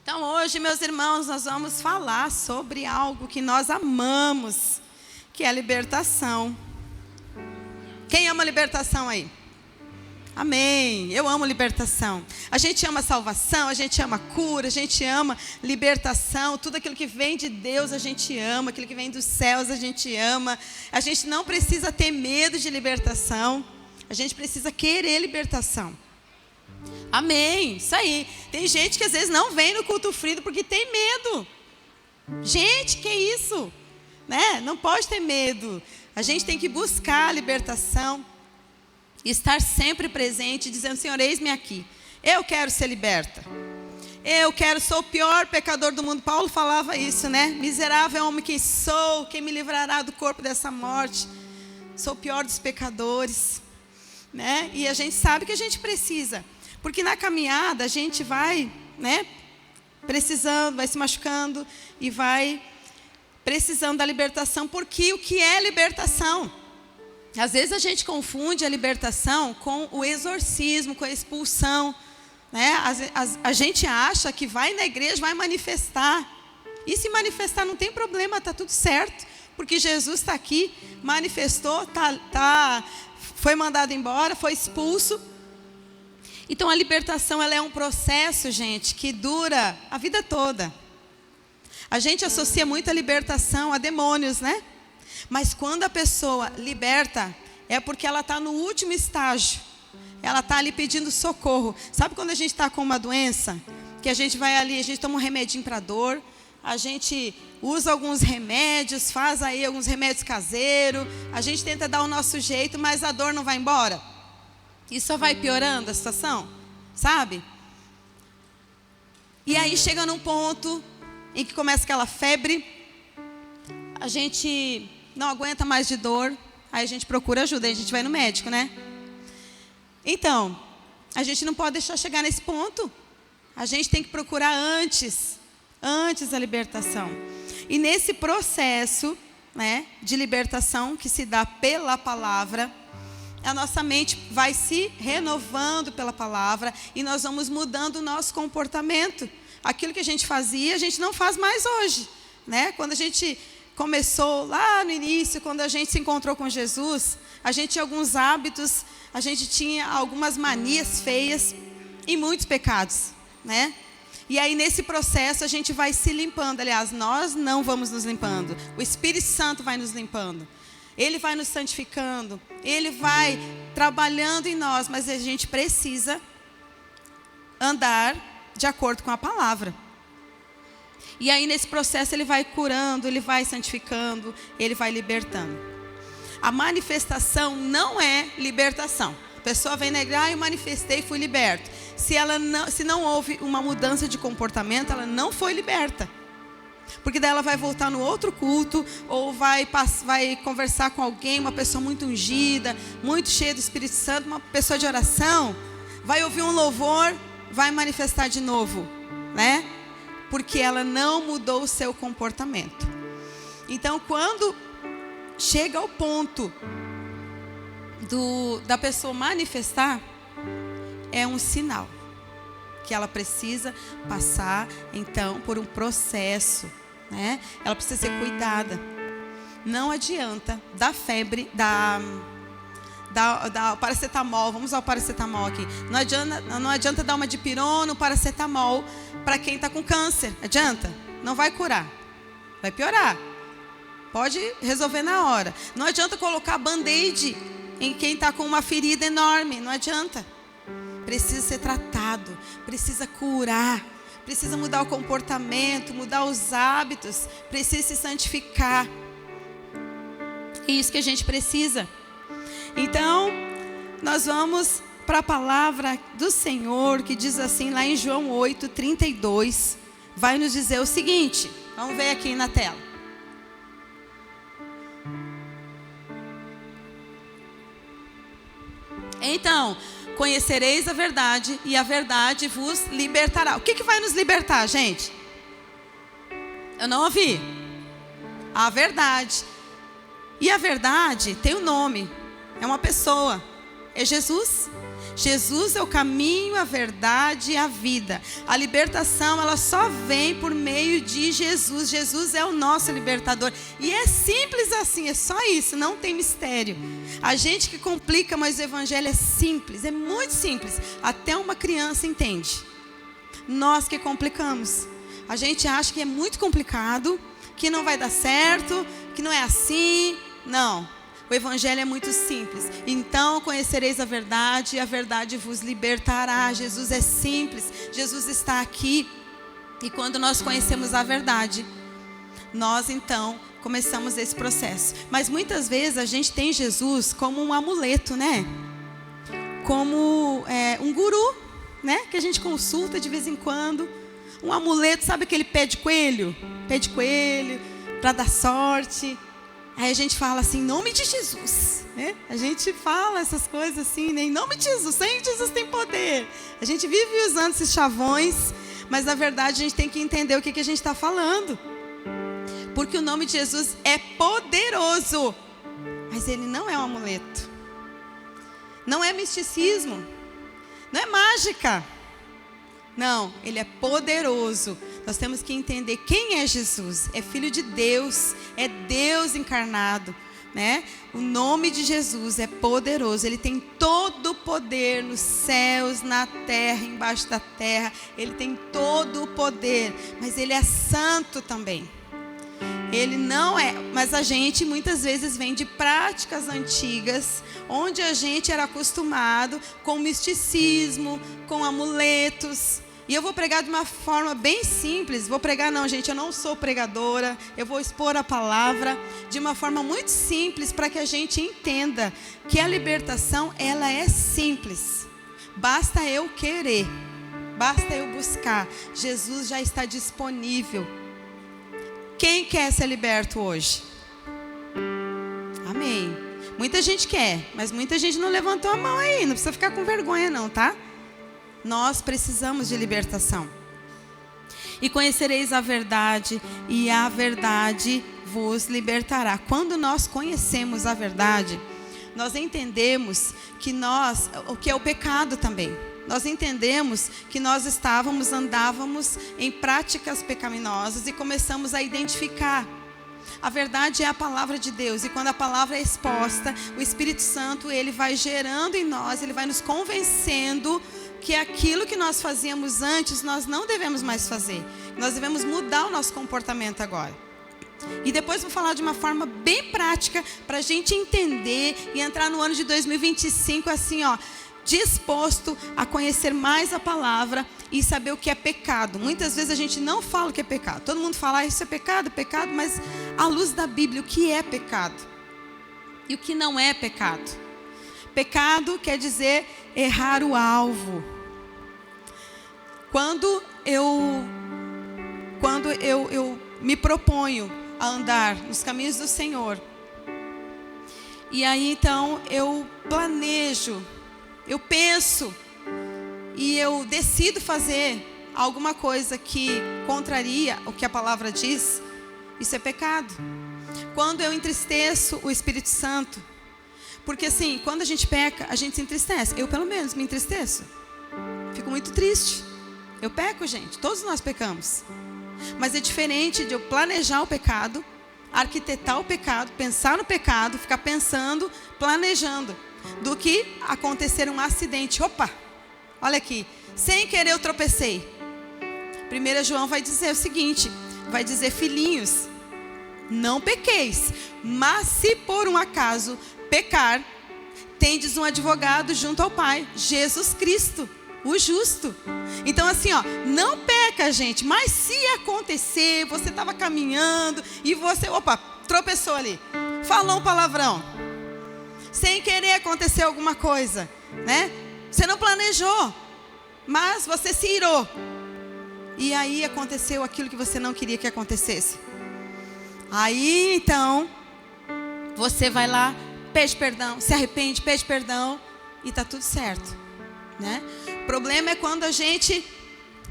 Então hoje, meus irmãos, nós vamos falar sobre algo que nós amamos, que é a libertação. Quem ama libertação aí? Amém, eu amo libertação. A gente ama salvação, a gente ama cura, a gente ama libertação. Tudo aquilo que vem de Deus a gente ama, aquilo que vem dos céus a gente ama. A gente não precisa ter medo de libertação, a gente precisa querer libertação. Amém, isso aí. Tem gente que às vezes não vem no culto Freedom porque tem medo. Gente, que isso? Né? Não pode ter medo. A gente tem que buscar a libertação e estar sempre presente, dizendo: Senhor, eis-me aqui. Eu quero ser liberta. Sou o pior pecador do mundo. Paulo falava isso, né? Miserável homem que sou, quem me livrará do corpo dessa morte? Sou o pior dos pecadores, né? E a gente sabe que a gente precisa. Porque na caminhada a gente vai, né, precisando, vai se machucando e vai precisando da libertação. Porque o que é libertação? Às vezes a gente confunde a libertação com o exorcismo, com a expulsão, né? A gente acha que vai na igreja, vai manifestar. E se manifestar não tem problema, está tudo certo. Porque Jesus está aqui, manifestou, foi mandado embora, foi expulso. Então a libertação, ela é um processo, gente, que dura a vida toda. A gente associa muito a libertação a demônios, né? Mas quando a pessoa liberta, é porque ela está no último estágio. Ela está ali pedindo socorro. Sabe quando a gente está com uma doença? Que a gente vai ali, a gente toma um remedinho para dor, a gente usa alguns remédios, faz aí alguns remédios caseiros, a gente tenta dar o nosso jeito, mas a dor não vai embora. E só vai piorando a situação, sabe? E aí chega num ponto em que começa aquela febre, a gente não aguenta mais de dor, aí a gente procura ajuda, aí a gente vai no médico, né? Então, a gente não pode deixar chegar nesse ponto. A gente tem que procurar antes a libertação. E nesse processo, né, de libertação que se dá pela palavra, a nossa mente vai se renovando pela palavra e nós vamos mudando o nosso comportamento. Aquilo que a gente fazia, a gente não faz mais hoje, né? Quando a gente começou lá no início, quando a gente se encontrou com Jesus, a gente tinha alguns hábitos, a gente tinha algumas manias feias e muitos pecados, né? E aí nesse processo a gente vai se limpando. Aliás, nós não vamos nos limpando, o Espírito Santo vai nos limpando. Ele vai nos santificando, Ele vai trabalhando em nós, mas a gente precisa andar de acordo com a palavra. E aí nesse processo Ele vai curando, Ele vai santificando, Ele vai libertando. A manifestação não é libertação. A pessoa vem na igreja: eu manifestei e fui liberto. Se não houve uma mudança de comportamento, ela não foi liberta. Porque daí ela vai voltar no outro culto, ou vai conversar com alguém, uma pessoa muito ungida, muito cheia do Espírito Santo, uma pessoa de oração, vai ouvir um louvor, vai manifestar de novo, né? Porque ela não mudou o seu comportamento. Então, quando chega ao ponto da pessoa manifestar, é um sinal que ela precisa passar, então, por um processo, né? Ela precisa ser cuidada. Não adianta dar febre, dar paracetamol. Vamos usar o paracetamol aqui. Não adianta dar uma dipirona, um paracetamol para quem está com câncer. Adianta? Não vai curar. Vai piorar. Pode resolver na hora. Não adianta colocar band-aid em quem está com uma ferida enorme. Não adianta. Precisa ser tratado, precisa curar, precisa mudar o comportamento, mudar os hábitos, precisa se santificar. É isso que a gente precisa. Então, nós vamos para a palavra do Senhor, que diz assim, lá em João 8:32, vai nos dizer o seguinte, vamos ver aqui na tela. Então, conhecereis a verdade e a verdade vos libertará. O que vai nos libertar, gente? Eu não ouvi. A verdade. E a verdade tem um nome. É uma pessoa. É Jesus. Jesus é o caminho, a verdade e a vida. A libertação, ela só vem por meio de Jesus. Jesus é o nosso libertador. E é simples assim, é só isso, não tem mistério. A gente que complica, mas o evangelho é simples, é muito simples. Até uma criança entende. Nós que complicamos. A gente acha que é muito complicado, que não vai dar certo, que não é assim. Não. O evangelho é muito simples. Então conhecereis a verdade e a verdade vos libertará. Jesus é simples. Jesus está aqui. E quando nós conhecemos a verdade, nós então começamos esse processo. Mas muitas vezes a gente tem Jesus como um amuleto, né? Como um guru, né? Que a gente consulta de vez em quando. Um amuleto, sabe aquele pé de coelho? Pé de coelho, para dar sorte. Aí a gente fala assim, em nome de Jesus, né? A gente fala essas coisas assim, né? Em nome de Jesus, sem Jesus tem poder. A gente vive usando esses chavões, mas na verdade a gente tem que entender o que a gente está falando. Porque o nome de Jesus é poderoso, mas ele não é um amuleto. Não é misticismo, não é mágica. Não, ele é poderoso. Nós temos que entender quem é Jesus. É Filho de Deus, é Deus encarnado, né? O nome de Jesus é poderoso. Ele tem todo o poder nos céus, na terra, embaixo da terra. Ele tem todo o poder, mas ele é santo também. Ele não é, mas a gente muitas vezes vem de práticas antigas, onde a gente era acostumado com misticismo, com amuletos. E eu vou pregar de uma forma bem simples. Vou pregar não, gente, eu não sou pregadora. Eu vou expor a palavra de uma forma muito simples para que a gente entenda que a libertação, ela é simples. Basta eu querer, basta eu buscar. Jesus já está disponível. Quem quer ser liberto hoje? Amém. Muita gente quer, mas muita gente não levantou a mão aí. Não precisa ficar com vergonha não, tá? Nós precisamos de libertação. E conhecereis a verdade, e a verdade vos libertará. Quando nós conhecemos a verdade, nós entendemos que o que é o pecado também. Nós entendemos que nós andávamos em práticas pecaminosas e começamos a identificar. A verdade é a palavra de Deus, e quando a palavra é exposta, o Espírito Santo, ele vai gerando em nós, ele vai nos convencendo que aquilo que nós fazíamos antes, nós não devemos mais fazer. Nós devemos mudar o nosso comportamento agora. E depois vou falar de uma forma bem prática, para a gente entender e entrar no ano de 2025 assim, ó, disposto a conhecer mais a palavra e saber o que é pecado. Muitas vezes a gente não fala o que é pecado. Todo mundo fala, isso é pecado, mas à luz da Bíblia, o que é pecado? E o que não é pecado? Pecado quer dizer errar o alvo. Quando eu me proponho a andar nos caminhos do Senhor, e aí então eu planejo, eu penso e eu decido fazer alguma coisa que contraria o que a palavra diz, isso é pecado. Quando eu entristeço o Espírito Santo, porque assim, quando a gente peca, a gente se entristece. Eu pelo menos me entristeço, fico muito triste. Eu peco, gente, todos nós pecamos. Mas é diferente de eu planejar o pecado, arquitetar o pecado, pensar no pecado, ficar pensando, planejando, do que acontecer um acidente. Opa, olha aqui, sem querer eu tropecei. 1 João vai dizer o seguinte, vai dizer, filhinhos, não pequeis, mas se por um acaso pecar, tendes um advogado junto ao Pai, Jesus Cristo, o justo. Então assim, ó, não peca, gente, mas se acontecer, você estava caminhando e você, opa, tropeçou ali, falou um palavrão, sem querer acontecer alguma coisa, né? Você não planejou, mas você se irou. E aí aconteceu aquilo que você não queria que acontecesse. Aí então, você vai lá, pede perdão, se arrepende, pede perdão e está tudo certo, né? O problema é quando a gente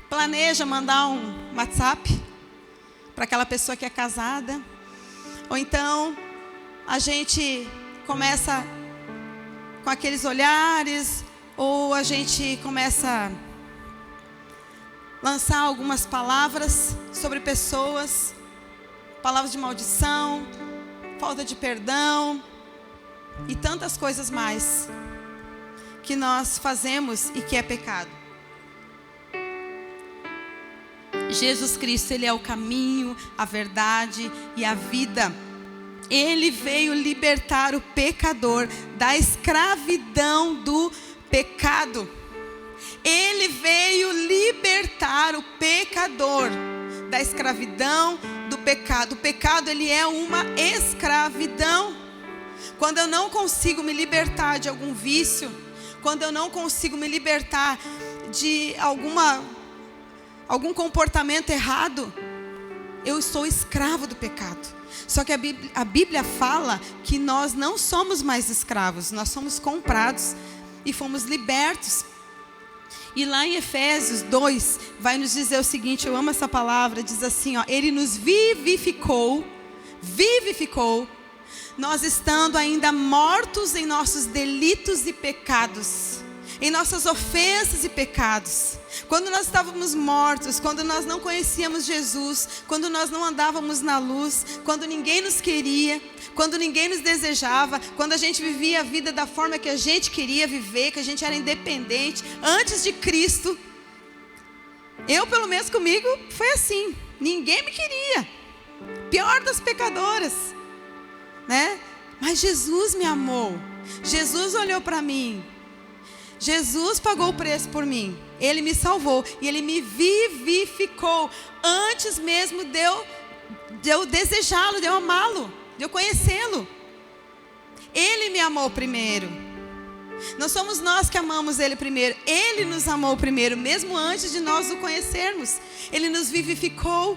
planeja mandar um WhatsApp para aquela pessoa que é casada, ou então a gente começa com aqueles olhares, ou a gente começa a lançar algumas palavras sobre pessoas, palavras de maldição, falta de perdão e tantas coisas mais que nós fazemos e que é pecado. Jesus Cristo, Ele é o caminho, a verdade e a vida. Ele veio libertar o pecador da escravidão do pecado. Ele veio libertar o pecador da escravidão do pecado. O pecado, ele é uma escravidão. Quando eu não consigo me libertar de algum vício, quando eu não consigo me libertar de algum comportamento errado, eu sou escravo do pecado. Só que a Bíblia fala que nós não somos mais escravos, nós somos comprados e fomos libertos. E lá em Efésios 2, vai nos dizer o seguinte, eu amo essa palavra, diz assim, ó, Ele nos vivificou, nós estando ainda mortos em nossos delitos e pecados, em nossas ofensas e pecados. Quando nós estávamos mortos, quando nós não conhecíamos Jesus, quando nós não andávamos na luz, quando ninguém nos queria, quando ninguém nos desejava, quando a gente vivia a vida da forma que a gente queria viver, que a gente era independente, antes de Cristo, eu pelo menos comigo foi assim, ninguém me queria, pior das pecadoras, né? Mas Jesus me amou, Jesus olhou para mim, Jesus pagou o preço por mim, Ele me salvou e Ele me vivificou antes mesmo de eu desejá-lo, de eu amá-lo, de eu conhecê-lo. Ele me amou primeiro. Não somos nós que amamos Ele primeiro, Ele nos amou primeiro, mesmo antes de nós o conhecermos. Ele nos vivificou.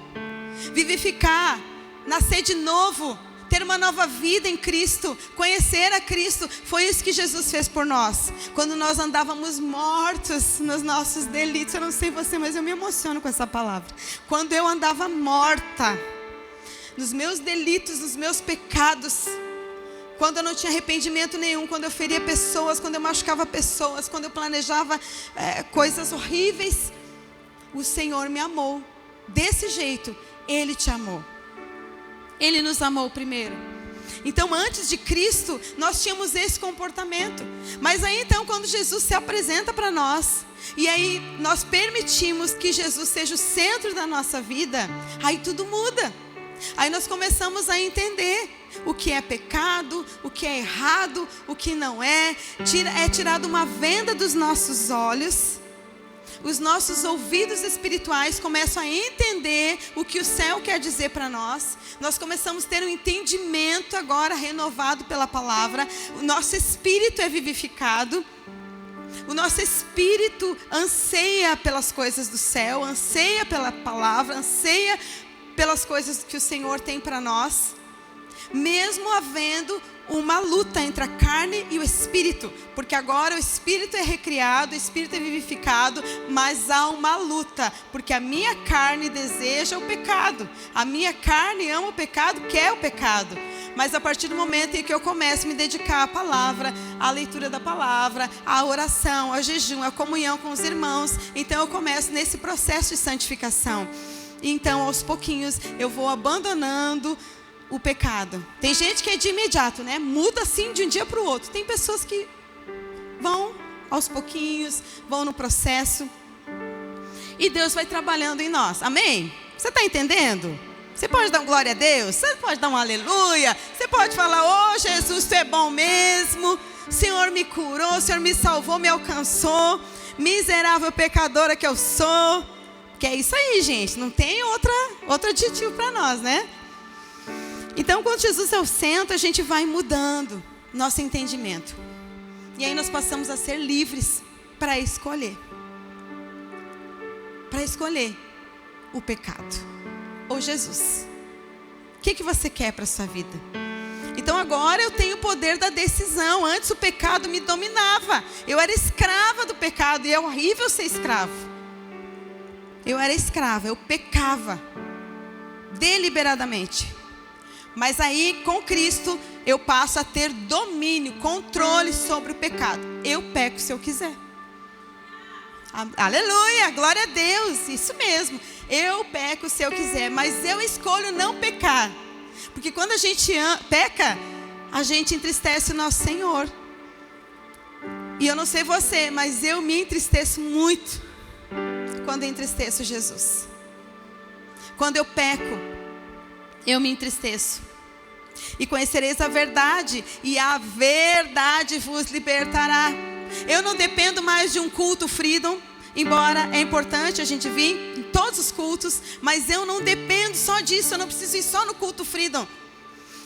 Vivificar, nascer de novo, ter uma nova vida em Cristo, conhecer a Cristo, foi isso que Jesus fez por nós. Quando nós andávamos mortos nos nossos delitos, eu não sei você, mas eu me emociono com essa palavra. Quando eu andava morta, nos meus delitos, nos meus pecados, quando eu não tinha arrependimento nenhum, quando eu feria pessoas, quando eu machucava pessoas, quando eu planejava coisas horríveis, o Senhor me amou. Desse jeito, Ele te amou. Ele nos amou primeiro. Então, antes de Cristo, nós tínhamos esse comportamento. Mas aí, então, quando Jesus se apresenta para nós, e aí nós permitimos que Jesus seja o centro da nossa vida, aí tudo muda. Aí nós começamos a entender o que é pecado, o que é errado, o que não é. É tirado uma venda dos nossos olhos. Os nossos ouvidos espirituais começam a entender o que o céu quer dizer para nós. Nós começamos a ter um entendimento agora renovado pela palavra. O nosso espírito é vivificado. O nosso espírito anseia pelas coisas do céu, anseia pela palavra, anseia pelas coisas que o Senhor tem para nós. Mesmo havendo uma luta entre a carne e o espírito, porque agora o espírito é recriado, o espírito é vivificado, mas há uma luta, porque a minha carne deseja o pecado, a minha carne ama o pecado, quer o pecado. Mas a partir do momento em que eu começo a me dedicar à palavra, à leitura da palavra, à oração, ao jejum, à comunhão com os irmãos, então eu começo nesse processo de santificação. Então, aos pouquinhos, eu vou abandonando o pecado. Tem gente que é de imediato, né? Muda assim de um dia para o outro. Tem pessoas que vão aos pouquinhos, vão no processo. E Deus vai trabalhando em nós. Amém? Você está entendendo? Você pode dar um glória a Deus? Você pode dar um aleluia? Você pode falar, oh Jesus, Tu é bom mesmo. O Senhor me curou, o Senhor me salvou, me alcançou. Miserável pecadora que eu sou. Que é isso aí, gente. Não tem outro adjetivo para nós, né? Então, quando Jesus é o centro, a gente vai mudando nosso entendimento. E aí nós passamos a ser livres para escolher. Para escolher o pecado ou Jesus. O que você quer para a sua vida? Então agora eu tenho o poder da decisão. Antes o pecado me dominava. Eu era escrava do pecado e é horrível ser escravo. Eu era escrava, eu pecava deliberadamente. Mas aí, com Cristo, eu passo a ter domínio, controle sobre o pecado. Eu peco se eu quiser. Aleluia, glória a Deus, isso mesmo. Eu peco se eu quiser, mas eu escolho não pecar. Porque quando a gente peca, a gente entristece o nosso Senhor. E eu não sei você, mas eu me entristeço muito quando eu entristeço Jesus. Quando eu peco, eu me entristeço. E conhecereis a verdade, e a verdade vos libertará. Eu não dependo mais de um culto Freedom, embora é importante a gente vir em todos os cultos, mas eu não dependo só disso, eu não preciso ir só no culto Freedom.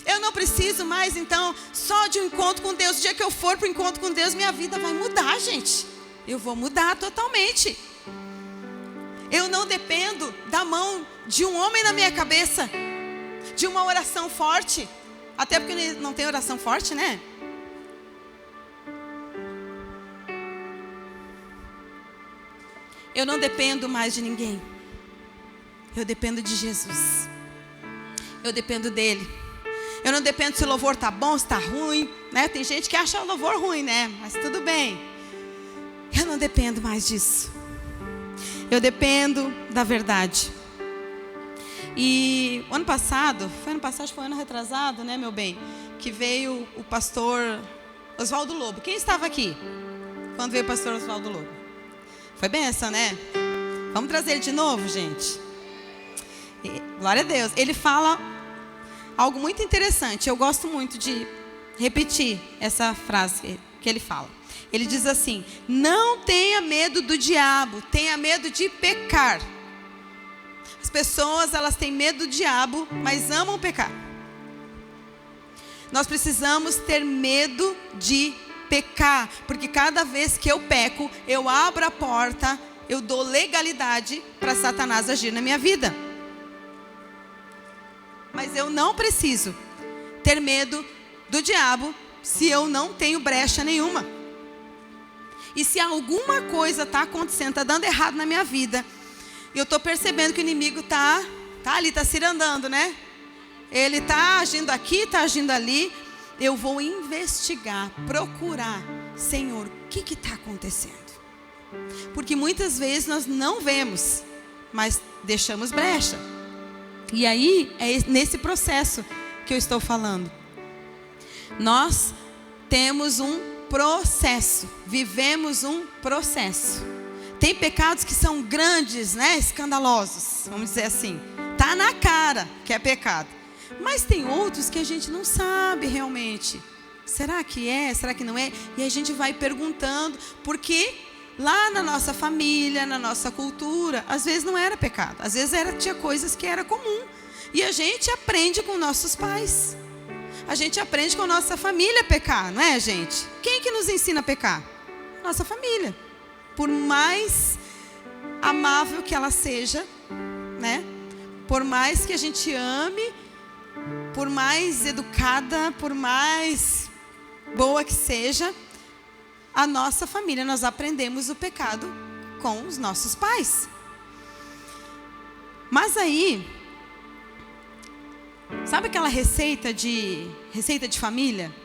Eu não preciso mais, então, só de um encontro com Deus. O dia que eu for para o encontro com Deus, minha vida vai mudar, gente. Eu vou mudar totalmente. Eu não dependo da mão de um homem na minha cabeça, de uma oração forte. Até porque não tem oração forte, né? Eu não dependo mais de ninguém. Eu dependo de Jesus. Eu dependo dele. Eu não dependo se o louvor está bom, se está ruim, né? Tem gente que acha o louvor ruim, né? Mas tudo bem. Eu não dependo mais disso. Eu dependo da verdade. E ano passado, foi ano retrasado, né, meu bem? Que veio o pastor Oswaldo Lobo. Quem estava aqui quando veio o pastor Oswaldo Lobo? Foi benção, né? Vamos trazer ele de novo, gente? Glória a Deus. Ele fala algo muito interessante. Eu gosto muito de repetir essa frase que ele fala. Ele diz assim: não tenha medo do diabo, tenha medo de pecar. As pessoas, elas têm medo do diabo, mas amam pecar. Nós precisamos ter medo de pecar, porque cada vez que eu peco, eu abro a porta, eu dou legalidade para Satanás agir na minha vida. Mas eu não preciso ter medo do diabo se eu não tenho brecha nenhuma. E se alguma coisa está acontecendo, está dando errado na minha vida, e eu estou percebendo que o inimigo está ali, está cirandando, né? Ele está agindo aqui, está agindo ali. Eu vou investigar, procurar. Senhor, o que está acontecendo? Porque muitas vezes nós não vemos, mas deixamos brecha. E aí, é nesse processo que eu estou falando. Nós temos um processo, vivemos um processo. Tem pecados que são grandes, né? Escandalosos, vamos dizer assim. Tá na cara que é pecado. Mas tem outros que a gente não sabe realmente. Será que é? Será que não é? E a gente vai perguntando, porque lá na nossa família, na nossa cultura, às vezes não era pecado. Às vezes tinha coisas que era comum. E a gente aprende com nossos pais. A gente aprende com a nossa família a pecar, não é, gente? Quem que nos ensina a pecar? Nossa família. Por mais amável que ela seja, né? Por mais que a gente ame, por mais educada, por mais boa que seja, a nossa família, nós aprendemos o pecado com os nossos pais. Mas aí, sabe aquela receita de família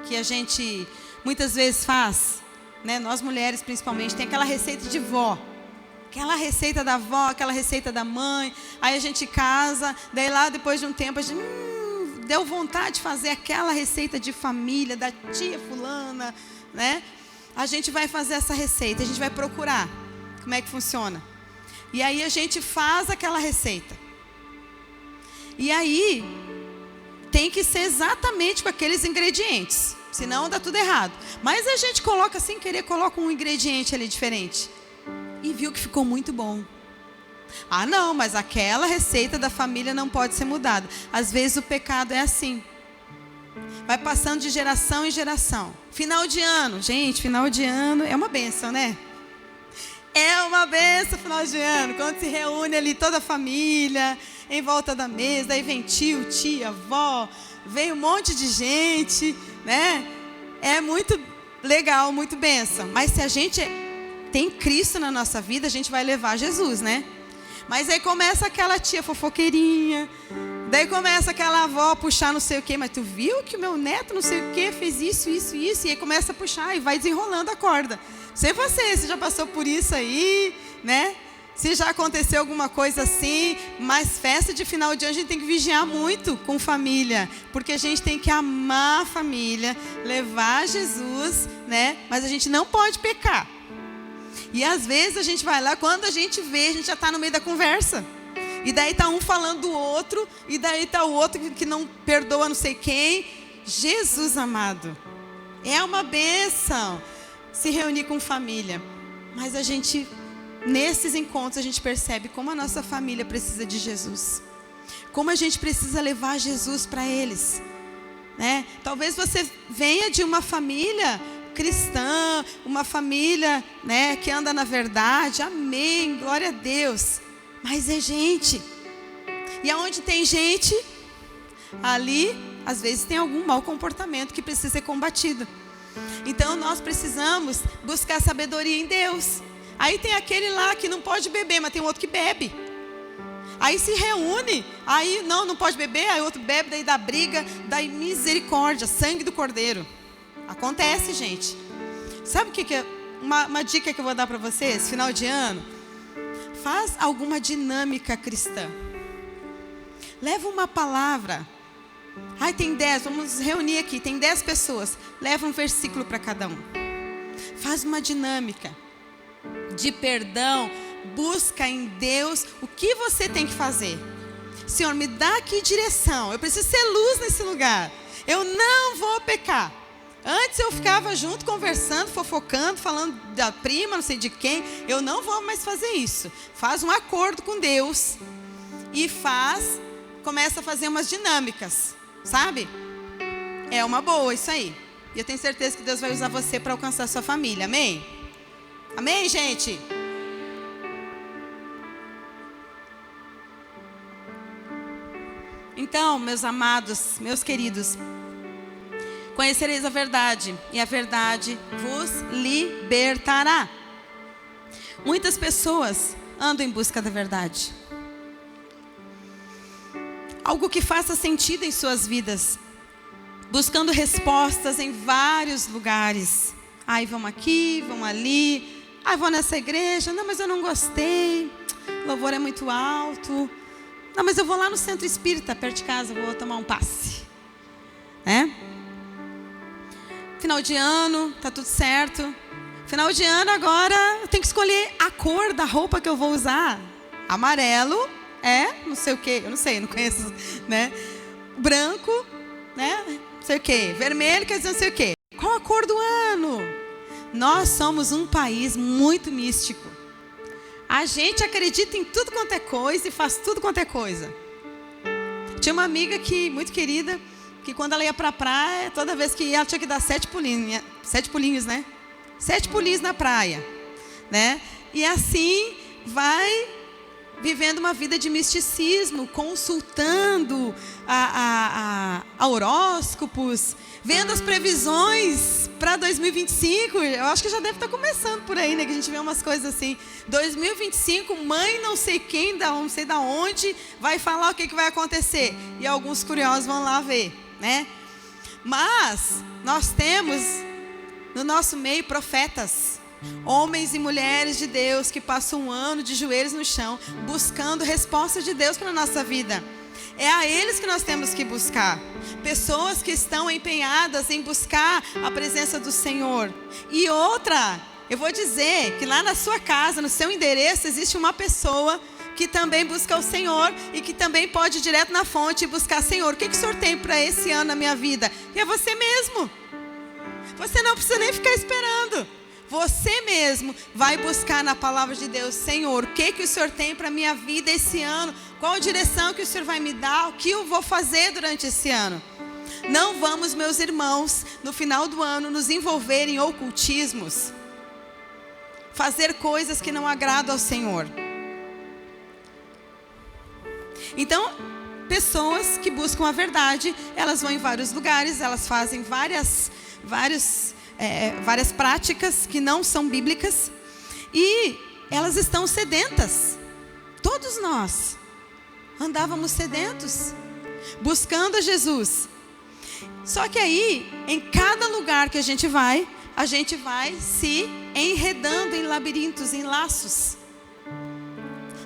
que a gente muitas vezes faz, né? Nós mulheres principalmente, tem aquela receita de vó. Aquela receita da avó, aquela receita da mãe. Aí a gente casa, daí lá depois de um tempo a gente deu vontade de fazer aquela receita de família da tia fulana, né? A gente vai fazer essa receita, a gente vai procurar como é que funciona. E aí a gente faz aquela receita. E aí tem que ser exatamente com aqueles ingredientes, senão dá tudo errado. Mas a gente coloca sem querer, coloca um ingrediente ali diferente. E viu que ficou muito bom. Ah, não, mas aquela receita da família não pode ser mudada. Às vezes o pecado é assim. Vai passando de geração em geração. Final de ano. Gente, final de ano é uma bênção, né? É uma bênção final de ano. Quando se reúne ali toda a família, em volta da mesa. Aí vem tio, tia, avó. Vem um monte de gente, né? É muito legal, muito bênção. Mas se a gente tem Cristo na nossa vida, a gente vai levar Jesus, né? Mas aí começa aquela tia fofoqueirinha, daí começa aquela avó a puxar não sei o quê, mas tu viu que o meu neto não sei o quê fez isso, e aí começa a puxar e vai desenrolando a corda. Sei você, se já passou por isso aí, né? Se já aconteceu alguma coisa assim, mas festa de final de ano a gente tem que vigiar muito com família, porque a gente tem que amar a família, levar Jesus, né? Mas a gente não pode pecar. E às vezes a gente vai lá, quando a gente vê, a gente já está no meio da conversa. E daí está um falando do outro, e daí está o outro que não perdoa não sei quem. Jesus amado, é uma bênção se reunir com família, mas a gente, nesses encontros, a gente percebe como a nossa família precisa de Jesus, como a gente precisa levar Jesus para eles, né? Talvez você venha de uma família cristã, uma família, né, que anda na verdade, amém, glória a Deus, mas é gente, e aonde tem gente, ali, às vezes tem algum mau comportamento que precisa ser combatido. Então nós precisamos buscar sabedoria em Deus. Aí tem aquele lá que não pode beber, mas tem outro que bebe. Aí se reúne, aí não pode beber, aí outro bebe, daí dá briga, daí misericórdia, sangue do cordeiro. Acontece, gente. Sabe o que é uma dica que eu vou dar para vocês, final de ano? Faz alguma dinâmica cristã. Leva uma palavra. Ai, tem 10, vamos reunir aqui, tem 10 pessoas. Leva um versículo para cada um. Faz uma dinâmica de perdão. Busca em Deus o que você tem que fazer. Senhor, me dá aqui direção. Eu preciso ser luz nesse lugar. Eu não vou pecar. Antes eu ficava junto, conversando, fofocando, falando da prima, não sei de quem. Eu não vou mais fazer isso. Faz um acordo com Deus. E começa a fazer umas dinâmicas. Sabe? É uma boa isso aí. E eu tenho certeza que Deus vai usar você para alcançar a sua família. Amém? Amém, gente? Então, meus amados, meus queridos, conhecereis a verdade, e a verdade vos libertará. Muitas pessoas andam em busca da verdade. Algo que faça sentido em suas vidas. Buscando respostas em vários lugares. Ai, vamos aqui, vamos ali. Ai, vou nessa igreja. Não, mas eu não gostei. O louvor é muito alto. Não, mas eu vou lá no centro espírita, perto de casa, vou tomar um passe. Né? Final de ano, tá tudo certo. Final de ano agora, eu tenho que escolher a cor da roupa que eu vou usar. Amarelo. Não sei o que, eu não sei, não conheço, né? Branco, né? Não sei o que, vermelho, quer dizer não sei o que. Qual a cor do ano? Nós somos um país muito místico. A gente acredita em tudo quanto é coisa e faz tudo quanto é coisa. Tinha uma amiga muito querida, que quando ela ia pra praia, toda vez que ia, ela tinha que dar 7 pulinhos, né? 7 pulinhos na praia, né? E assim vai vivendo uma vida de misticismo, consultando a horóscopos, vendo as previsões para 2025. Eu acho que já deve estar começando por aí, né? Que a gente vê umas coisas assim. 2025, mãe não sei quem, não sei da onde, vai falar o que vai acontecer. E alguns curiosos vão lá ver, né? Mas nós temos no nosso meio profetas. Homens e mulheres de Deus que passam um ano de joelhos no chão, buscando respostas de Deus para a nossa vida. É a eles que nós temos que buscar. Pessoas que estão empenhadas em buscar a presença do Senhor. E outra, eu vou dizer que lá na sua casa, no seu endereço, existe uma pessoa que também busca o Senhor e que também pode ir direto na fonte e buscar: Senhor, o que o Senhor tem para esse ano na minha vida? E é você mesmo. Você não precisa nem ficar esperando. Você mesmo vai buscar na palavra de Deus: Senhor, o que o Senhor tem para a minha vida esse ano? Qual a direção que o Senhor vai me dar? O que eu vou fazer durante esse ano? Não vamos, meus irmãos, no final do ano, nos envolver em ocultismos. Fazer coisas que não agradam ao Senhor. Então, pessoas que buscam a verdade, elas vão em vários lugares, elas fazem várias práticas que não são bíblicas, e elas estão sedentas. Todos nós andávamos sedentos, buscando a Jesus. Só que aí, em cada lugar que a gente vai, a gente vai se enredando em labirintos, em laços.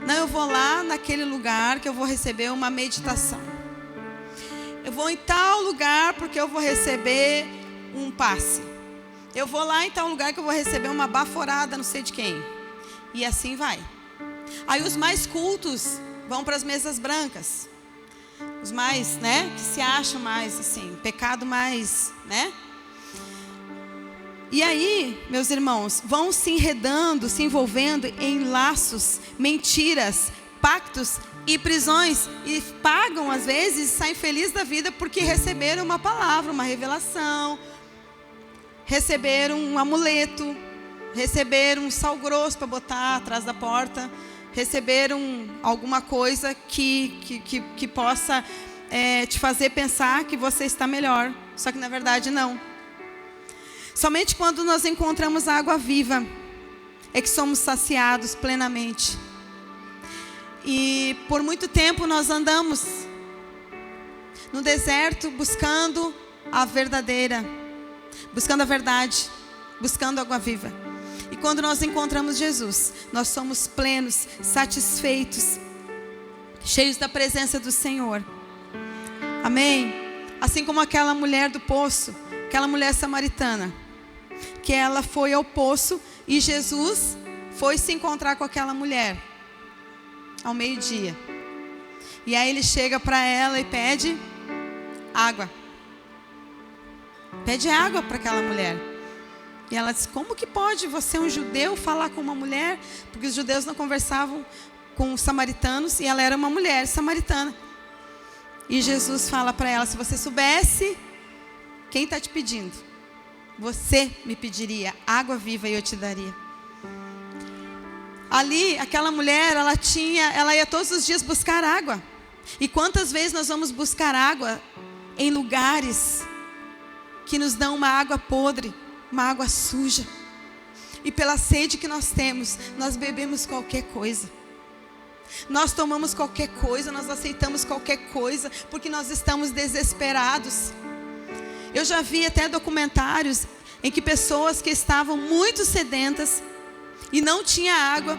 Não, eu vou lá naquele lugar que eu vou receber uma meditação. Eu vou em tal lugar porque eu vou receber um passe. Eu vou lá em tal lugar que eu vou receber uma baforada, não sei de quem. E assim vai. Aí os mais cultos vão para as mesas brancas. Os mais, né, que se acham mais assim, pecado mais, né? E aí, meus irmãos, vão se enredando, se envolvendo em laços, mentiras, pactos e prisões. E pagam, às vezes, saem felizes da vida porque receberam uma palavra, uma revelação. Receberam um amuleto. Receberam um sal grosso para botar atrás da porta. Receberam alguma coisa que possa te fazer pensar que você está melhor. Só que, na verdade, não. Somente quando nós encontramos a água viva é que somos saciados plenamente. E por muito tempo nós andamos no deserto buscando a verdadeira, buscando a verdade, buscando água viva. E quando nós encontramos Jesus, nós somos plenos, satisfeitos, cheios da presença do Senhor. Amém? Assim como aquela mulher do poço, aquela mulher samaritana, que ela foi ao poço e Jesus foi se encontrar com aquela mulher ao meio-dia. E aí ele chega para ela e pede água. Pede água para aquela mulher. E ela diz: como que pode você, um judeu, falar com uma mulher? Porque os judeus não conversavam com os samaritanos e ela era uma mulher samaritana. E Jesus fala para ela: se você soubesse quem está te pedindo, você me pediria água viva e eu te daria. Ali, aquela mulher, ela ia todos os dias buscar água. E quantas vezes nós vamos buscar água em lugares que nos dão uma água podre, uma água suja. E pela sede que nós temos, nós bebemos qualquer coisa. Nós tomamos qualquer coisa, nós aceitamos qualquer coisa, porque nós estamos desesperados. Eu já vi até documentários em que pessoas que estavam muito sedentas e não tinha água,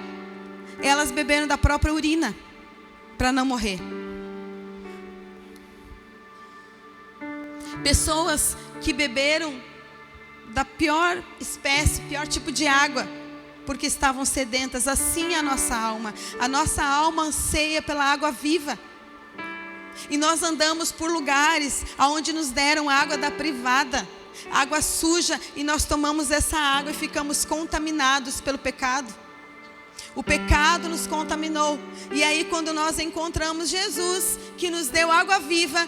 elas beberam da própria urina para não morrer. Pessoas que beberam da pior espécie, pior tipo de água, porque estavam sedentas. Assim é a nossa alma. A nossa alma anseia pela água viva. E nós andamos por lugares onde nos deram água da privada, água suja, e nós tomamos essa água e ficamos contaminados pelo pecado. O pecado nos contaminou. E aí, quando nós encontramos Jesus, que nos deu água viva,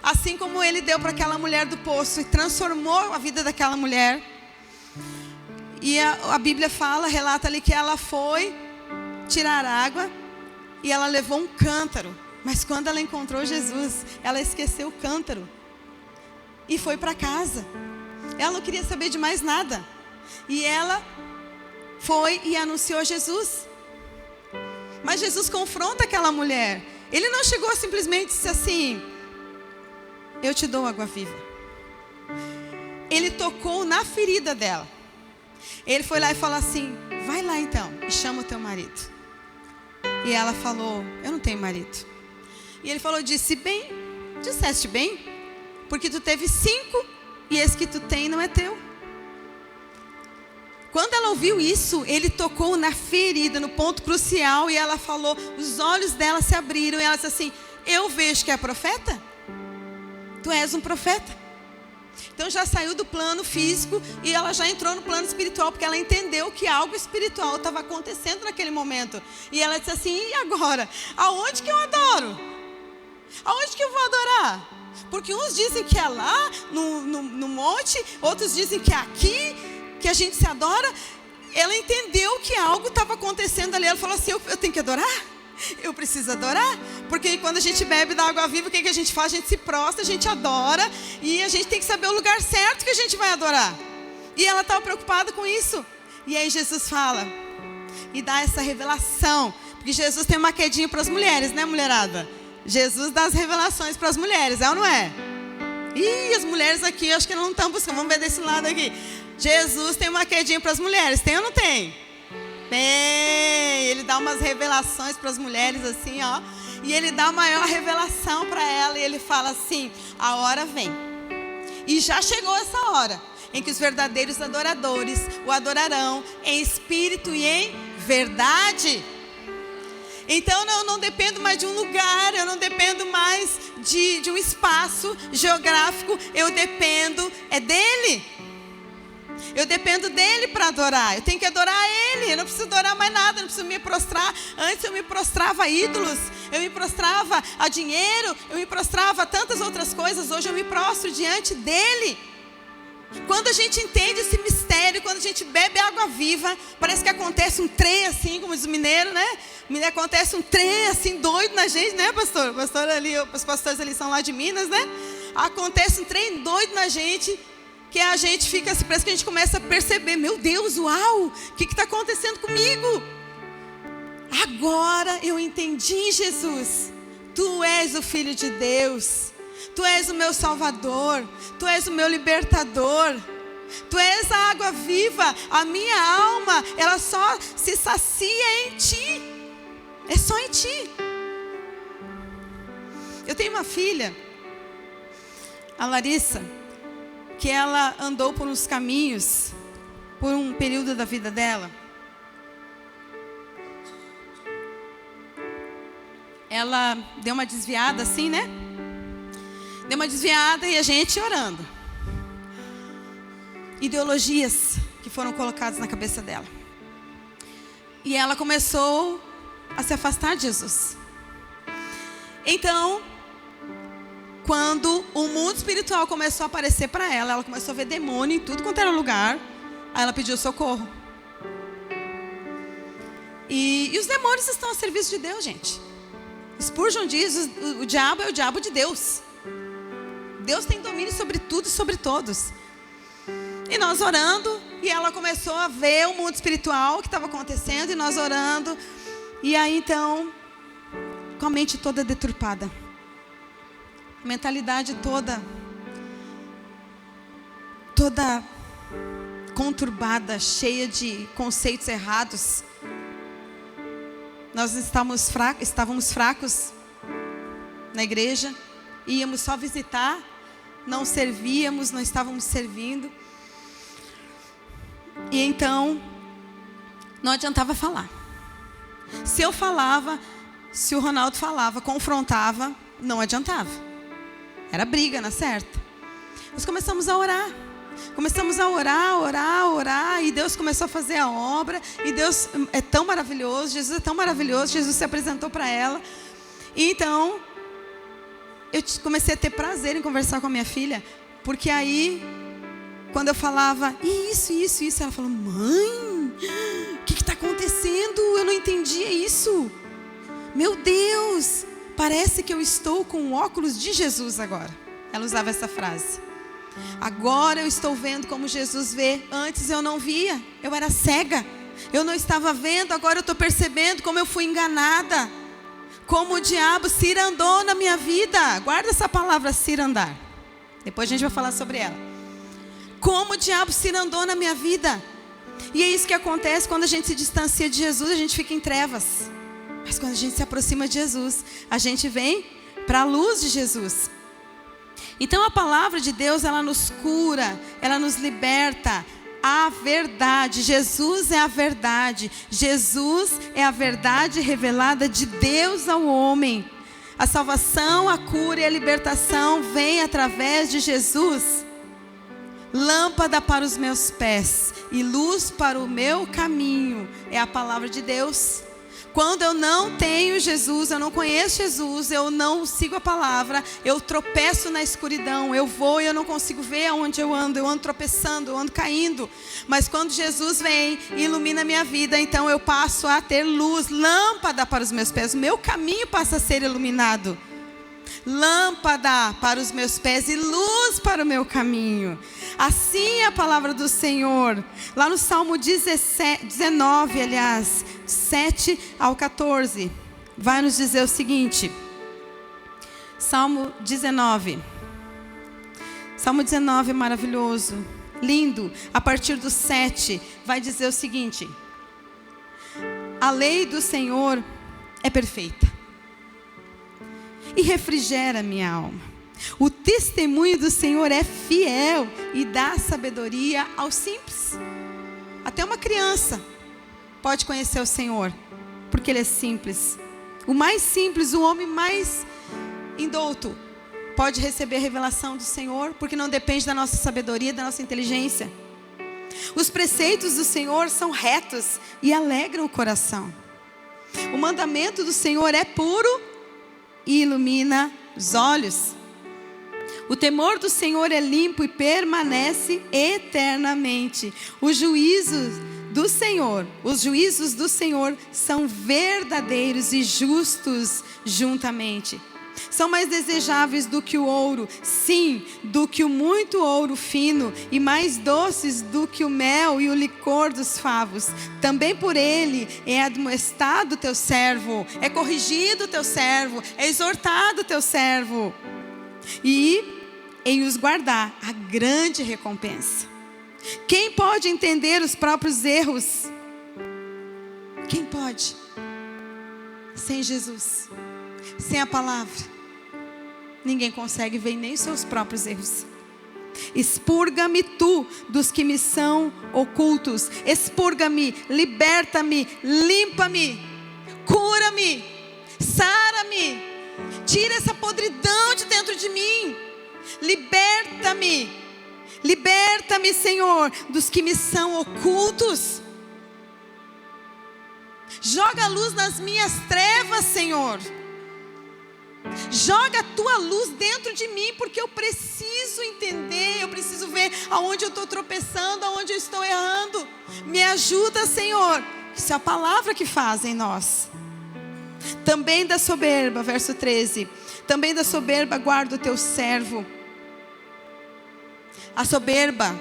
assim como Ele deu para aquela mulher do poço e transformou a vida daquela mulher. E a Bíblia relata ali que ela foi tirar água e ela levou um cântaro. Mas quando ela encontrou Jesus, ela esqueceu o cântaro e foi para casa. Ela não queria saber de mais nada. E ela foi e anunciou Jesus. Mas Jesus confronta aquela mulher. Ele não chegou simplesmente e disse assim: eu te dou água viva. Ele tocou na ferida dela. Ele foi lá e falou assim: vai lá então e chama o teu marido. E ela falou: eu não tenho marido. E ele falou: disseste bem, porque tu teve 5 e esse que tu tem não é teu. Quando ela ouviu isso, ele tocou na ferida, no ponto crucial, e ela falou, os olhos dela se abriram, e ela disse assim: eu vejo que é profeta? Tu és um profeta. Então já saiu do plano físico e ela já entrou no plano espiritual, porque ela entendeu que algo espiritual estava acontecendo naquele momento. E ela disse assim: e agora? Aonde que eu adoro? Aonde que eu vou adorar? Porque uns dizem que é lá no monte, outros dizem que é aqui que a gente se adora. Ela entendeu que algo estava acontecendo ali. Ela falou assim: eu tenho que adorar? Eu preciso adorar? Porque quando a gente bebe da água viva, o que a gente faz? A gente se prostra, a gente adora. E a gente tem que saber o lugar certo que a gente vai adorar. E ela estava preocupada com isso. E aí Jesus fala e dá essa revelação. Porque Jesus tem uma quedinha para as mulheres, né, mulherada? Jesus dá as revelações para as mulheres, é ou não é? Ih, as mulheres aqui, acho que não estão buscando. Vamos ver desse lado aqui. Jesus tem uma quedinha para as mulheres, tem ou não tem? Tem. Ele dá umas revelações para as mulheres assim, ó. E ele dá a maior revelação para ela. E ele fala assim: a hora vem. E já chegou essa hora em que os verdadeiros adoradores o adorarão em espírito e em verdade. Então eu não dependo mais de um lugar, eu não dependo mais de um espaço geográfico, eu dependo dele. Eu dependo dele para adorar. Eu tenho que adorar ele. Eu não preciso adorar mais nada. Eu não preciso me prostrar. Antes eu me prostrava a ídolos. Eu me prostrava a dinheiro. Eu me prostrava a tantas outras coisas. Hoje eu me prostro diante dele. Quando a gente entende esse mistério, quando a gente bebe água viva, parece que acontece um trem assim, como diz o mineiro, né? Acontece um trem assim doido na gente, né, pastor? O pastor ali, os pastores ali são lá de Minas, né? Acontece um trem doido na gente, que a gente fica assim, parece que a gente começa a perceber: meu Deus, uau, o que está acontecendo comigo? Agora eu entendi, Jesus. Tu és o Filho de Deus. Tu és o meu Salvador. Tu és o meu libertador. Tu és a água viva. A minha alma, ela só se sacia em Ti. É só em Ti. Eu tenho uma filha, a Larissa, que ela andou por uns caminhos, por um período da vida dela. Ela deu uma desviada assim, né? Deu uma desviada e a gente orando. Ideologias que foram colocadas na cabeça dela. E ela começou a se afastar de Jesus. Então, quando o mundo espiritual começou a aparecer para ela, ela começou a ver demônio em tudo quanto era lugar. Aí ela pediu socorro. E os demônios estão a serviço de Deus, gente. Spurgeon diz: o diabo é o diabo de Deus. Deus tem domínio sobre tudo e sobre todos. E nós orando, e ela começou a ver o mundo espiritual que estava acontecendo, e nós orando. E aí então, com a mente toda deturpada, a mentalidade toda conturbada, cheia de conceitos errados. Nós estávamos fracos na igreja, íamos só visitar, não servíamos, não estávamos servindo. E então, não adiantava falar. Se eu falava, se o Ronaldo falava, confrontava, não adiantava. Era briga, não é certo? Nós começamos a orar. Começamos a orar, e Deus começou a fazer a obra, e Deus é tão maravilhoso, Jesus é tão maravilhoso, Jesus se apresentou para ela. E então, eu comecei a ter prazer em conversar com a minha filha, porque aí, quando eu falava, isso, ela falou: mãe, o que está acontecendo? Eu não entendia isso. Meu Deus, parece que eu estou com o óculos de Jesus agora. Ela usava essa frase. Agora eu estou vendo como Jesus vê. Antes eu não via, eu era cega, eu não estava vendo. Agora eu estou percebendo como eu fui enganada, como o diabo cirandou na minha vida. Guarda essa palavra, cirandar. Depois a gente vai falar sobre ela. Como o diabo cirandou na minha vida. E é isso que acontece quando a gente se distancia de Jesus. A gente fica em trevas. Mas quando a gente se aproxima de Jesus, a gente vem para a luz de Jesus. Então a palavra de Deus, ela nos cura, ela nos liberta. A verdade, Jesus é a verdade. Jesus é a verdade revelada de Deus ao homem. A salvação, a cura e a libertação vem através de Jesus. Lâmpada para os meus pés e luz para o meu caminho é a palavra de Deus. Quando eu não tenho Jesus, eu não conheço Jesus, eu não sigo a palavra, eu tropeço na escuridão, eu vou e eu não consigo ver aonde eu ando tropeçando, eu ando caindo. Mas quando Jesus vem e ilumina a minha vida, então eu passo a ter luz, lâmpada para os meus pés, o meu caminho passa a ser iluminado. Lâmpada para os meus pés e luz para o meu caminho. Assim é a palavra do Senhor. Lá no Salmo 19, 7 ao 14, vai nos dizer o seguinte. Salmo 19. Salmo 19 é maravilhoso, lindo, a partir do 7, vai dizer o seguinte: a lei do Senhor é perfeita e refrigera minha alma. O testemunho do Senhor é fiel e dá sabedoria aos simples. Até uma criança pode conhecer o Senhor, porque Ele é simples. O mais simples, o homem mais indouto, pode receber a revelação do Senhor, porque não depende da nossa sabedoria, da nossa inteligência. Os preceitos do Senhor são retos e alegram o coração. O mandamento do Senhor é puro e ilumina os olhos. O temor do Senhor é limpo e permanece eternamente. Os juízos do Senhor são verdadeiros e justos juntamente. São mais desejáveis do que o ouro, sim, do que o muito ouro fino, e mais doces do que o mel e o licor dos favos. Também por ele é admoestado o teu servo, é corrigido o teu servo, é exortado o teu servo. E em os guardar a grande recompensa. Quem pode entender os próprios erros? Quem pode? Sem Jesus, sem a palavra, ninguém consegue ver nem os seus próprios erros. Expurga-me tu dos que me são ocultos. Expurga-me, liberta-me, limpa-me, cura-me, sara-me. Tira essa podridão de dentro de mim. Liberta-me, liberta-me, Senhor, dos que me são ocultos. Joga a luz nas minhas trevas, Senhor. Joga a tua luz dentro de mim, porque eu preciso entender, eu preciso ver aonde eu estou tropeçando, aonde eu estou errando. Me ajuda, Senhor. Isso é a palavra que faz em nós. Também da soberba, verso 13. Também da soberba guarda o teu servo. A soberba,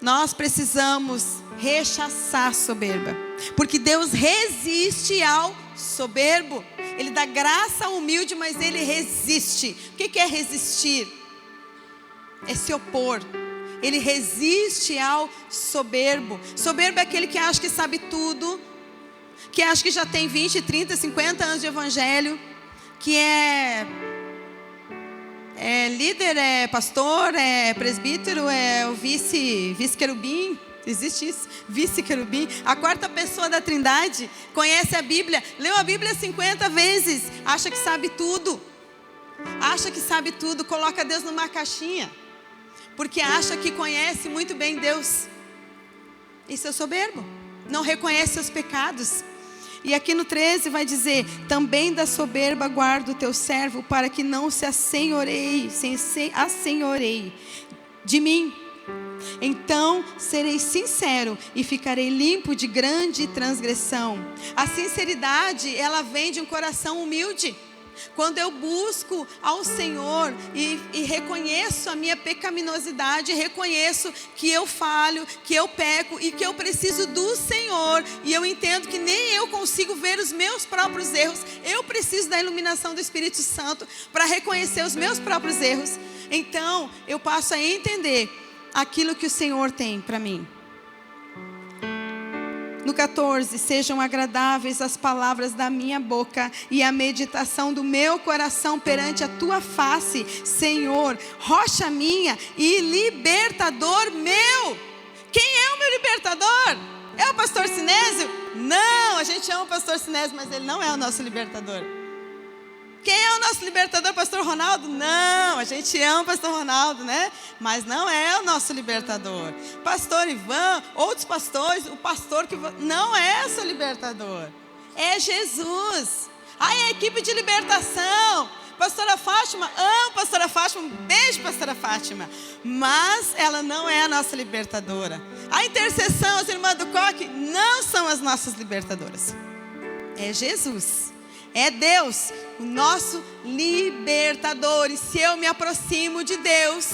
nós precisamos rechaçar a soberba, porque Deus resiste ao soberbo. Ele dá graça ao humilde, mas Ele resiste. O que é resistir? É se opor. Ele resiste ao soberbo. Soberbo é aquele que acha que sabe tudo, que acha que já tem 20, 30, 50 anos de evangelho, que é líder, é pastor, é presbítero, é o vice-querubim. Existe isso? Vice-querubim. A quarta pessoa da Trindade conhece a Bíblia, leu a Bíblia 50 vezes, acha que sabe tudo. Acha que sabe tudo, coloca Deus numa caixinha, porque acha que conhece muito bem Deus. Isso é soberbo. Não reconhece seus pecados. E aqui no 13 vai dizer: também da soberba guarda o teu servo, para que não se assenhoreie de mim. Então serei sincero e ficarei limpo de grande transgressão. A sinceridade, ela vem de um coração humilde. Quando eu busco ao Senhor e reconheço a minha pecaminosidade, reconheço que eu falho, que eu peco e que eu preciso do Senhor, e eu entendo que nem eu consigo ver os meus próprios erros, eu preciso da iluminação do Espírito Santo para reconhecer os meus próprios erros. Então eu passo a entender aquilo que o Senhor tem para mim. No 14, sejam agradáveis as palavras da minha boca e a meditação do meu coração perante a tua face, Senhor, rocha minha e libertador meu. Quem é o meu libertador? É o pastor Sinésio? Não, a gente ama o pastor Sinésio, mas ele não é o nosso libertador. Quem é o nosso libertador, pastor Ronaldo? Não, a gente ama o pastor Ronaldo, né? Mas não é o nosso libertador. Pastor Ivan, outros pastores, o pastor que... Não é o seu libertador. É Jesus. Aí a equipe de libertação. Pastora Fátima, amo pastora Fátima, um beijo pastora Fátima. Mas ela não é a nossa libertadora. A intercessão, as irmãs do coque, não são as nossas libertadoras. É Jesus. É Deus, o nosso libertador. E se eu me aproximo de Deus,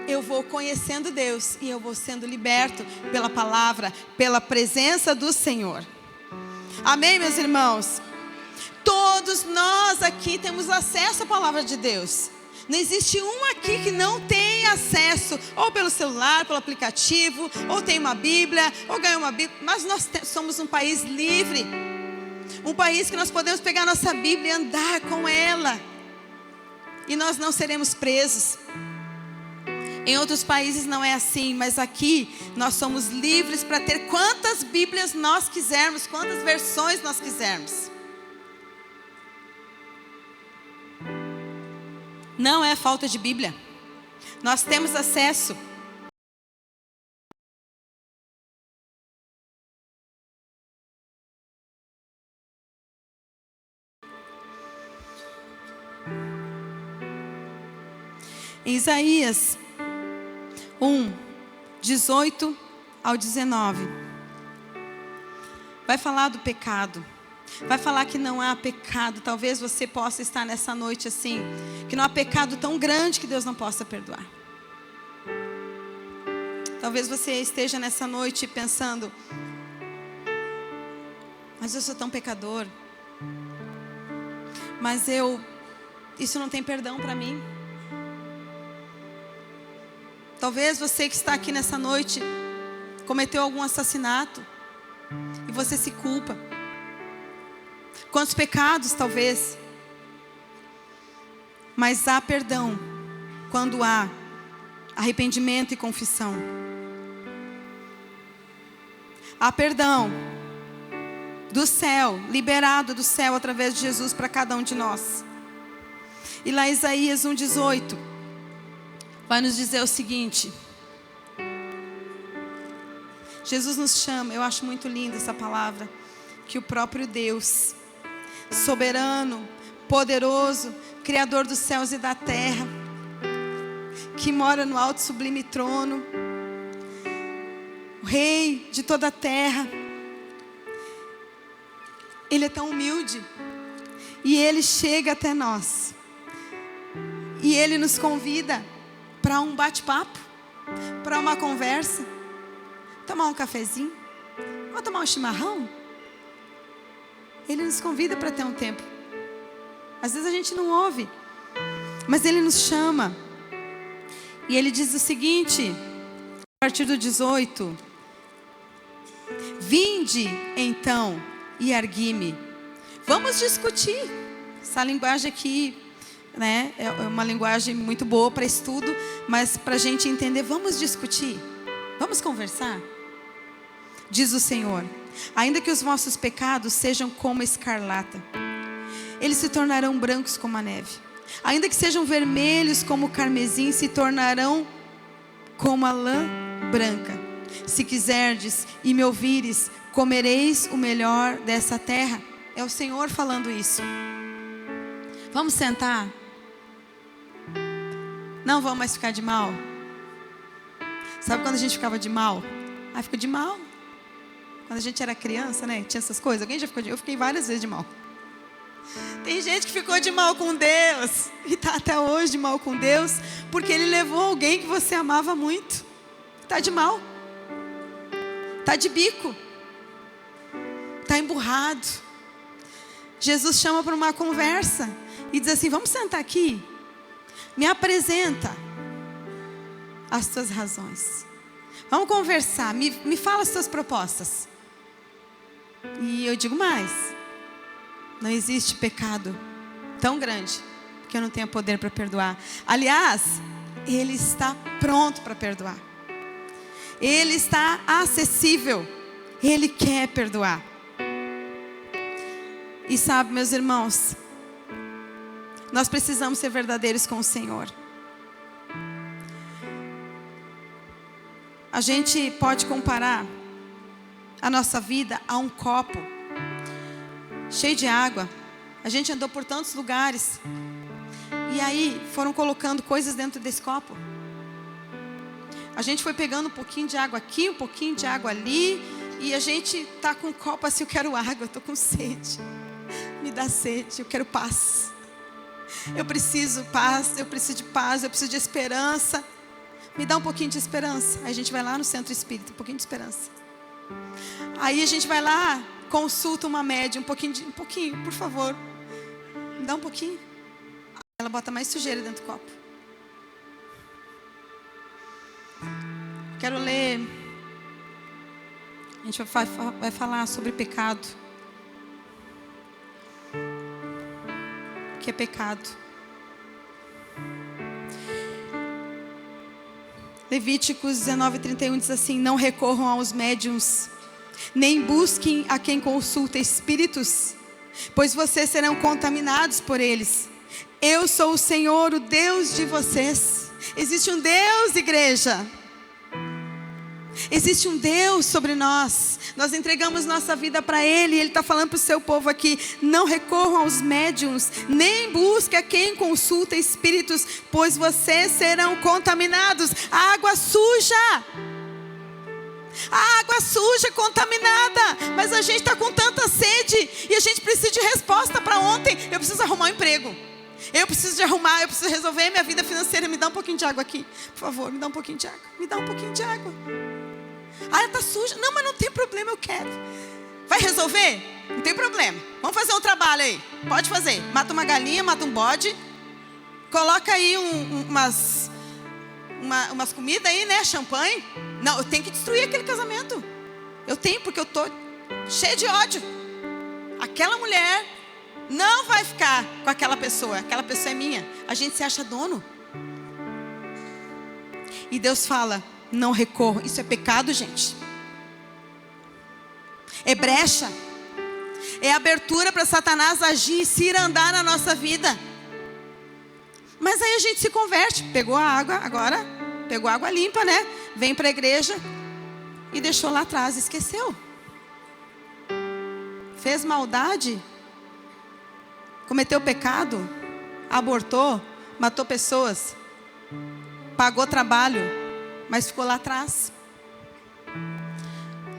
eu vou conhecendo Deus e eu vou sendo liberto pela palavra, pela presença do Senhor. Amém, meus irmãos? Todos nós aqui temos acesso à palavra de Deus. Não existe um aqui que não tem acesso, ou pelo celular, pelo aplicativo, ou tem uma Bíblia, ou ganhou uma Bíblia. Mas nós somos um país livre. Um país que nós podemos pegar nossa Bíblia e andar com ela. E nós não seremos presos. Em outros países não é assim, mas aqui nós somos livres para ter quantas Bíblias nós quisermos, quantas versões nós quisermos. Não é falta de Bíblia. Nós temos acesso. Em Isaías 1, 18 ao 19. Vai falar do pecado. Vai falar que não há pecado. Talvez você possa estar nessa noite assim, que não há pecado tão grande que Deus não possa perdoar. Talvez você esteja nessa noite pensando: mas eu sou tão pecador. Mas isso não tem perdão para mim. Talvez você que está aqui nessa noite cometeu algum assassinato e você se culpa. Quantos pecados talvez. Mas há perdão quando há arrependimento e confissão. Há perdão do céu, liberado do céu através de Jesus para cada um de nós. E lá Isaías 1,18 vai nos dizer o seguinte. Jesus nos chama, eu acho muito linda essa palavra, que o próprio Deus, soberano, poderoso, Criador dos céus e da terra, que mora no alto e sublime trono, o Rei de toda a terra, Ele é tão humilde, e Ele chega até nós, e Ele nos convida para um bate-papo, para uma conversa, tomar um cafezinho, ou tomar um chimarrão. Ele nos convida para ter um tempo. Às vezes a gente não ouve, mas Ele nos chama. E Ele diz o seguinte, a partir do 18: vinde então e ergui-me. Vamos discutir. Essa linguagem aqui, né, é uma linguagem muito boa para estudo, mas para a gente entender, vamos discutir, vamos conversar. Diz o Senhor: ainda que os vossos pecados sejam como escarlata, eles se tornarão brancos como a neve. Ainda que sejam vermelhos como o carmesim, se tornarão como a lã branca. Se quiserdes e me ouvires, comereis o melhor dessa terra. É o Senhor falando isso. Vamos sentar? Não vamos mais ficar de mal. Sabe quando a gente ficava de mal? Fica de mal. Quando a gente era criança, né? Tinha essas coisas. Alguém já ficou de mal? Eu fiquei várias vezes de mal. Tem gente que ficou de mal com Deus e está até hoje de mal com Deus, porque Ele levou alguém que você amava muito. Está de mal. Está de bico. Está emburrado. Jesus chama para uma conversa e diz assim: vamos sentar aqui. Me apresenta as tuas razões. Vamos conversar. Me fala as tuas propostas. E eu digo mais: não existe pecado tão grande que eu não tenha poder para perdoar. Aliás, Ele está pronto para perdoar. Ele está acessível. Ele quer perdoar. E sabe, meus irmãos, nós precisamos ser verdadeiros com o Senhor. A gente pode comparar a nossa vida a um copo cheio de água. A gente andou por tantos lugares e aí foram colocando coisas dentro desse copo. A gente foi pegando um pouquinho de água aqui, um pouquinho de água ali, e a gente está com um copo assim: eu quero água, eu estou com sede. Me dá sede, eu quero paz. Eu preciso paz, eu preciso de paz, eu preciso de esperança. Me dá um pouquinho de esperança. Aí a gente vai lá no centro espírita, um pouquinho de esperança. Aí a gente vai lá, consulta uma médium, um pouquinho, por favor. Me dá um pouquinho. ela bota mais sujeira dentro do copo. Quero ler. A gente vai falar sobre pecado. O que é pecado? Levíticos 19:31 diz assim: não recorram aos médiuns, nem busquem a quem consulta espíritos, pois vocês serão contaminados por eles. Eu sou o Senhor, o Deus de vocês. Existe um Deus, igreja. Existe um Deus sobre nós. Nós entregamos nossa vida para Ele. E Ele está falando para o seu povo aqui: não recorram aos médiuns, nem busquem a quem consulta espíritos, pois vocês serão contaminados. A água suja. A água suja, contaminada. Mas a gente está com tanta sede e a gente precisa de resposta para ontem. Eu preciso arrumar um emprego. Eu preciso resolver minha vida financeira. Me dá um pouquinho de água aqui, por favor, me dá um pouquinho de água. Me dá um pouquinho de água. Ah, está suja. Não, mas não tem problema, eu quero. Vai resolver? Não tem problema. Vamos fazer um trabalho aí. Pode fazer. Mata uma galinha, mata um bode. Coloca aí umas comidas aí, né? Champanhe. Não, eu tenho que destruir aquele casamento. Eu tenho, porque eu estou cheia de ódio. Aquela mulher não vai ficar com aquela pessoa. Aquela pessoa é minha. A gente se acha dono. E Deus fala: não recorra. Isso é pecado, gente. É brecha. É abertura para Satanás agir e se andar na nossa vida. Mas aí a gente se converte. Pegou a água, agora pegou água limpa, né? Vem para a igreja e deixou lá atrás, esqueceu. Fez maldade. Cometeu pecado. Abortou. Matou pessoas. Pagou trabalho. Mas ficou lá atrás.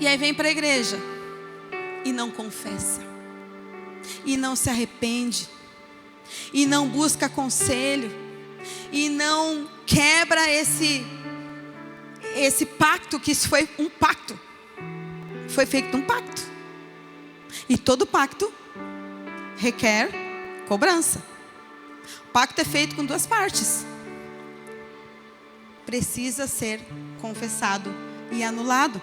E aí vem para a igreja e não confessa, e não se arrepende, e não busca conselho, e não quebra esse pacto, que isso foi um pacto. Foi feito um pacto. E todo pacto requer cobrança. O pacto é feito com duas partes. Precisa ser confessado e anulado.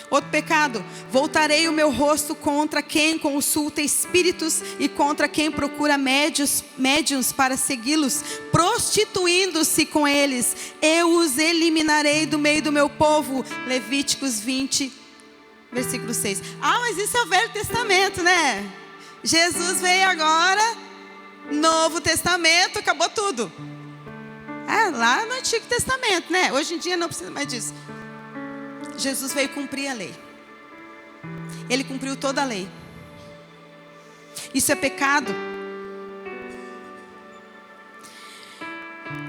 Outro pecado: voltarei o meu rosto contra quem consulta espíritos e contra quem procura médiuns para segui-los, prostituindo-se com eles. Eu os eliminarei do meio do meu povo. Levíticos 20, versículo 6. Ah, mas isso é o Velho Testamento, né? Jesus veio agora, Novo Testamento, acabou tudo. Lá no Antigo Testamento, né? Hoje em dia não precisa mais disso. Jesus veio cumprir a lei. Ele cumpriu toda a lei. Isso é pecado.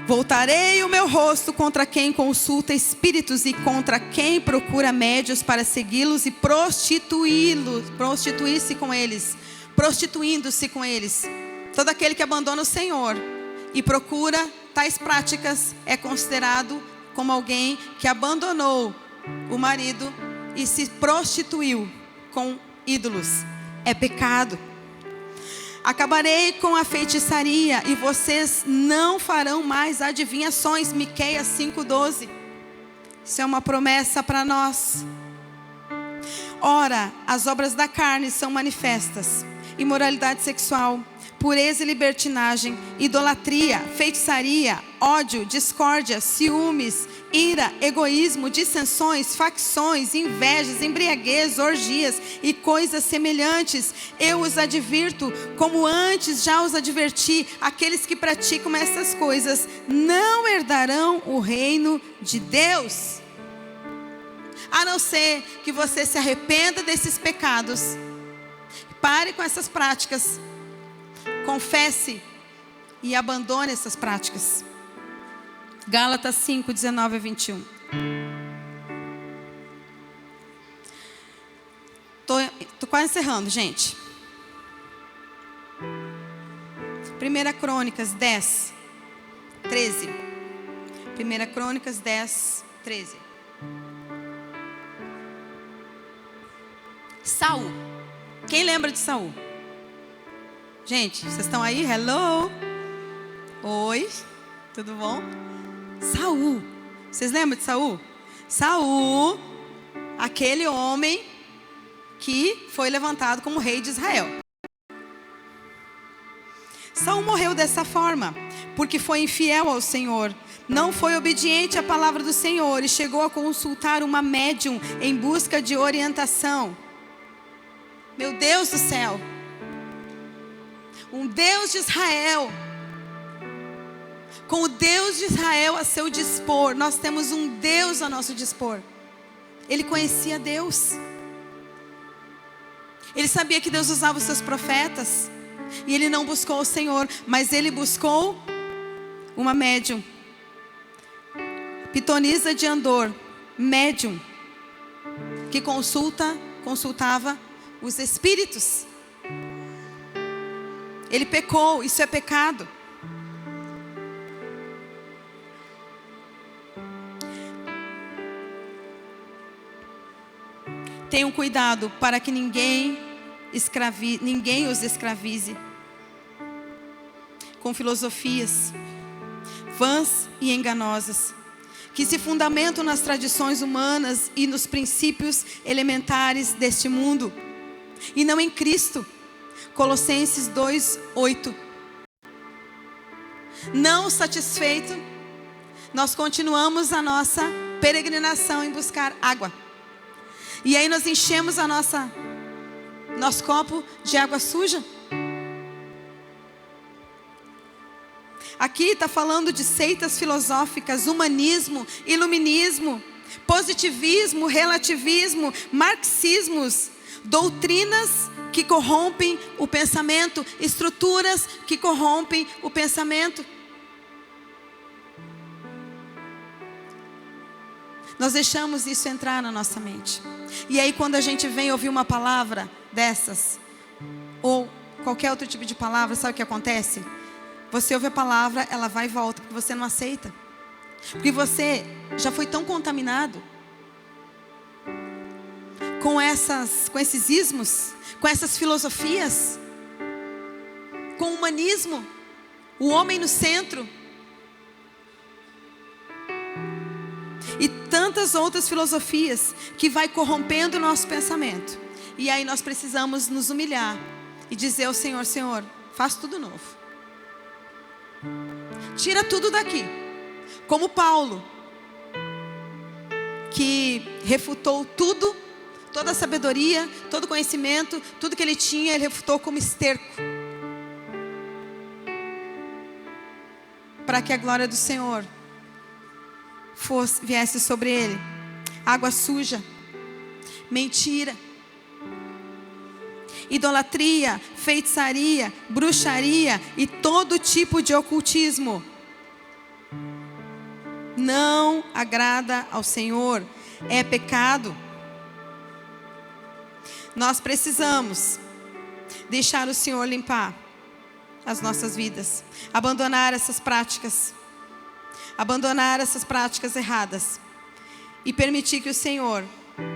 Voltarei o meu rosto contra quem consulta espíritos e contra quem procura médios para segui-los e prostituir-se com eles. Prostituindo-se com eles. Todo aquele que abandona o Senhor e procura tais práticas é considerado como alguém que abandonou o marido e se prostituiu com ídolos. É pecado. Acabarei com a feitiçaria e vocês não farão mais adivinhações. Miqueias 5:12. Isso é uma promessa para nós. Ora, as obras da carne são manifestas: imoralidade sexual, pureza e libertinagem, idolatria, feitiçaria, ódio, discórdia, ciúmes, ira, egoísmo, dissensões, facções, invejas, embriaguez, orgias e coisas semelhantes. Eu os advirto, como antes já os adverti: aqueles que praticam essas coisas não herdarão o reino de Deus. A não ser que você se arrependa desses pecados, pare com essas práticas, confesse e abandone essas práticas. Gálatas 5:19-21. Tô quase encerrando, gente. 1 Crônicas 10:13. 1 Crônicas 10:13. Saul. Quem lembra de Saul? Gente, vocês estão aí? Hello? Oi, tudo bom? Saul. Vocês lembram de Saul? Saul, aquele homem que foi levantado como rei de Israel. Saul morreu dessa forma, porque foi infiel ao Senhor. Não foi obediente à palavra do Senhor e chegou a consultar uma médium em busca de orientação. Meu Deus do céu. Um Deus de Israel. Com o Deus de Israel a seu dispor. Nós temos um Deus a nosso dispor. Ele conhecia Deus. Ele sabia que Deus usava os seus profetas. E ele não buscou o Senhor, mas ele buscou uma médium. Pitonisa de Andor, médium, que consultava os espíritos. Ele pecou, isso é pecado. Tenham cuidado para que ninguém os escravize com filosofias vãs e enganosas, que se fundamentam nas tradições humanas e nos princípios elementares deste mundo, e não em Cristo. Colossenses 2:8. Não satisfeito, nós continuamos a nossa peregrinação em buscar água. E aí nós enchemos nosso copo de água suja. Aqui está falando de seitas filosóficas, humanismo, iluminismo, positivismo, relativismo, marxismos, doutrinas que corrompem o pensamento, estruturas que corrompem o pensamento. Nós deixamos isso entrar na nossa mente. E aí quando a gente vem ouvir uma palavra dessas, ou qualquer outro tipo de palavra, sabe o que acontece? Você ouve a palavra, ela vai e volta, porque você não aceita. Porque você já foi tão contaminado com esses ismos, com essas filosofias, com o humanismo, o homem no centro, e tantas outras filosofias que vai corrompendo o nosso pensamento. E aí nós precisamos nos humilhar e dizer ao Senhor: Senhor, faz tudo novo. Tira tudo daqui. Como Paulo, que refutou tudo, toda a sabedoria, todo o conhecimento, tudo que ele tinha, ele refutou como esterco, para que a glória do Senhor viesse sobre ele. Água suja, mentira, idolatria, feitiçaria, bruxaria e todo tipo de ocultismo não agrada ao Senhor, é pecado. Nós precisamos deixar o Senhor limpar as nossas vidas, abandonar essas práticas erradas e permitir que o Senhor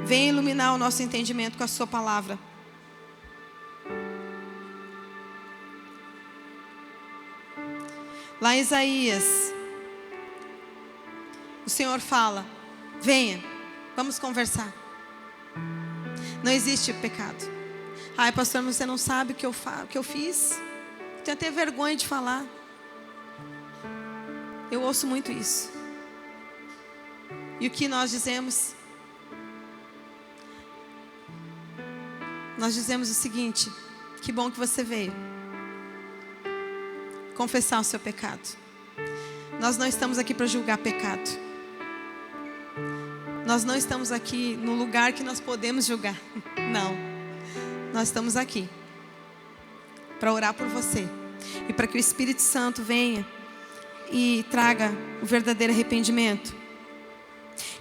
venha iluminar o nosso entendimento com a sua palavra. Lá em Isaías, o Senhor fala: venha, vamos conversar. Não existe pecado. Ai, pastor, você não sabe o que eu fiz? Tenho até vergonha de falar. Eu ouço muito isso. E o que nós dizemos? Nós dizemos o seguinte: que bom que você veio confessar o seu pecado. Nós não estamos aqui para julgar pecado. Nós não estamos aqui no lugar que nós podemos julgar. Não. Nós estamos aqui para orar por você e para que o Espírito Santo venha e traga o verdadeiro arrependimento.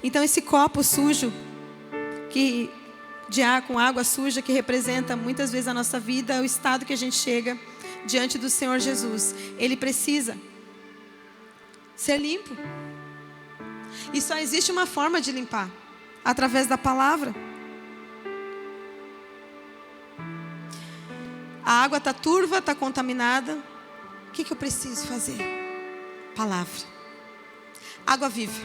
Então esse copo sujo com água suja, que representa muitas vezes a nossa vida, o estado que a gente chega diante do Senhor Jesus, ele precisa ser limpo. E só existe uma forma de limpar: através da palavra. A água está turva, está contaminada. O que eu preciso fazer? Palavra. Água viva.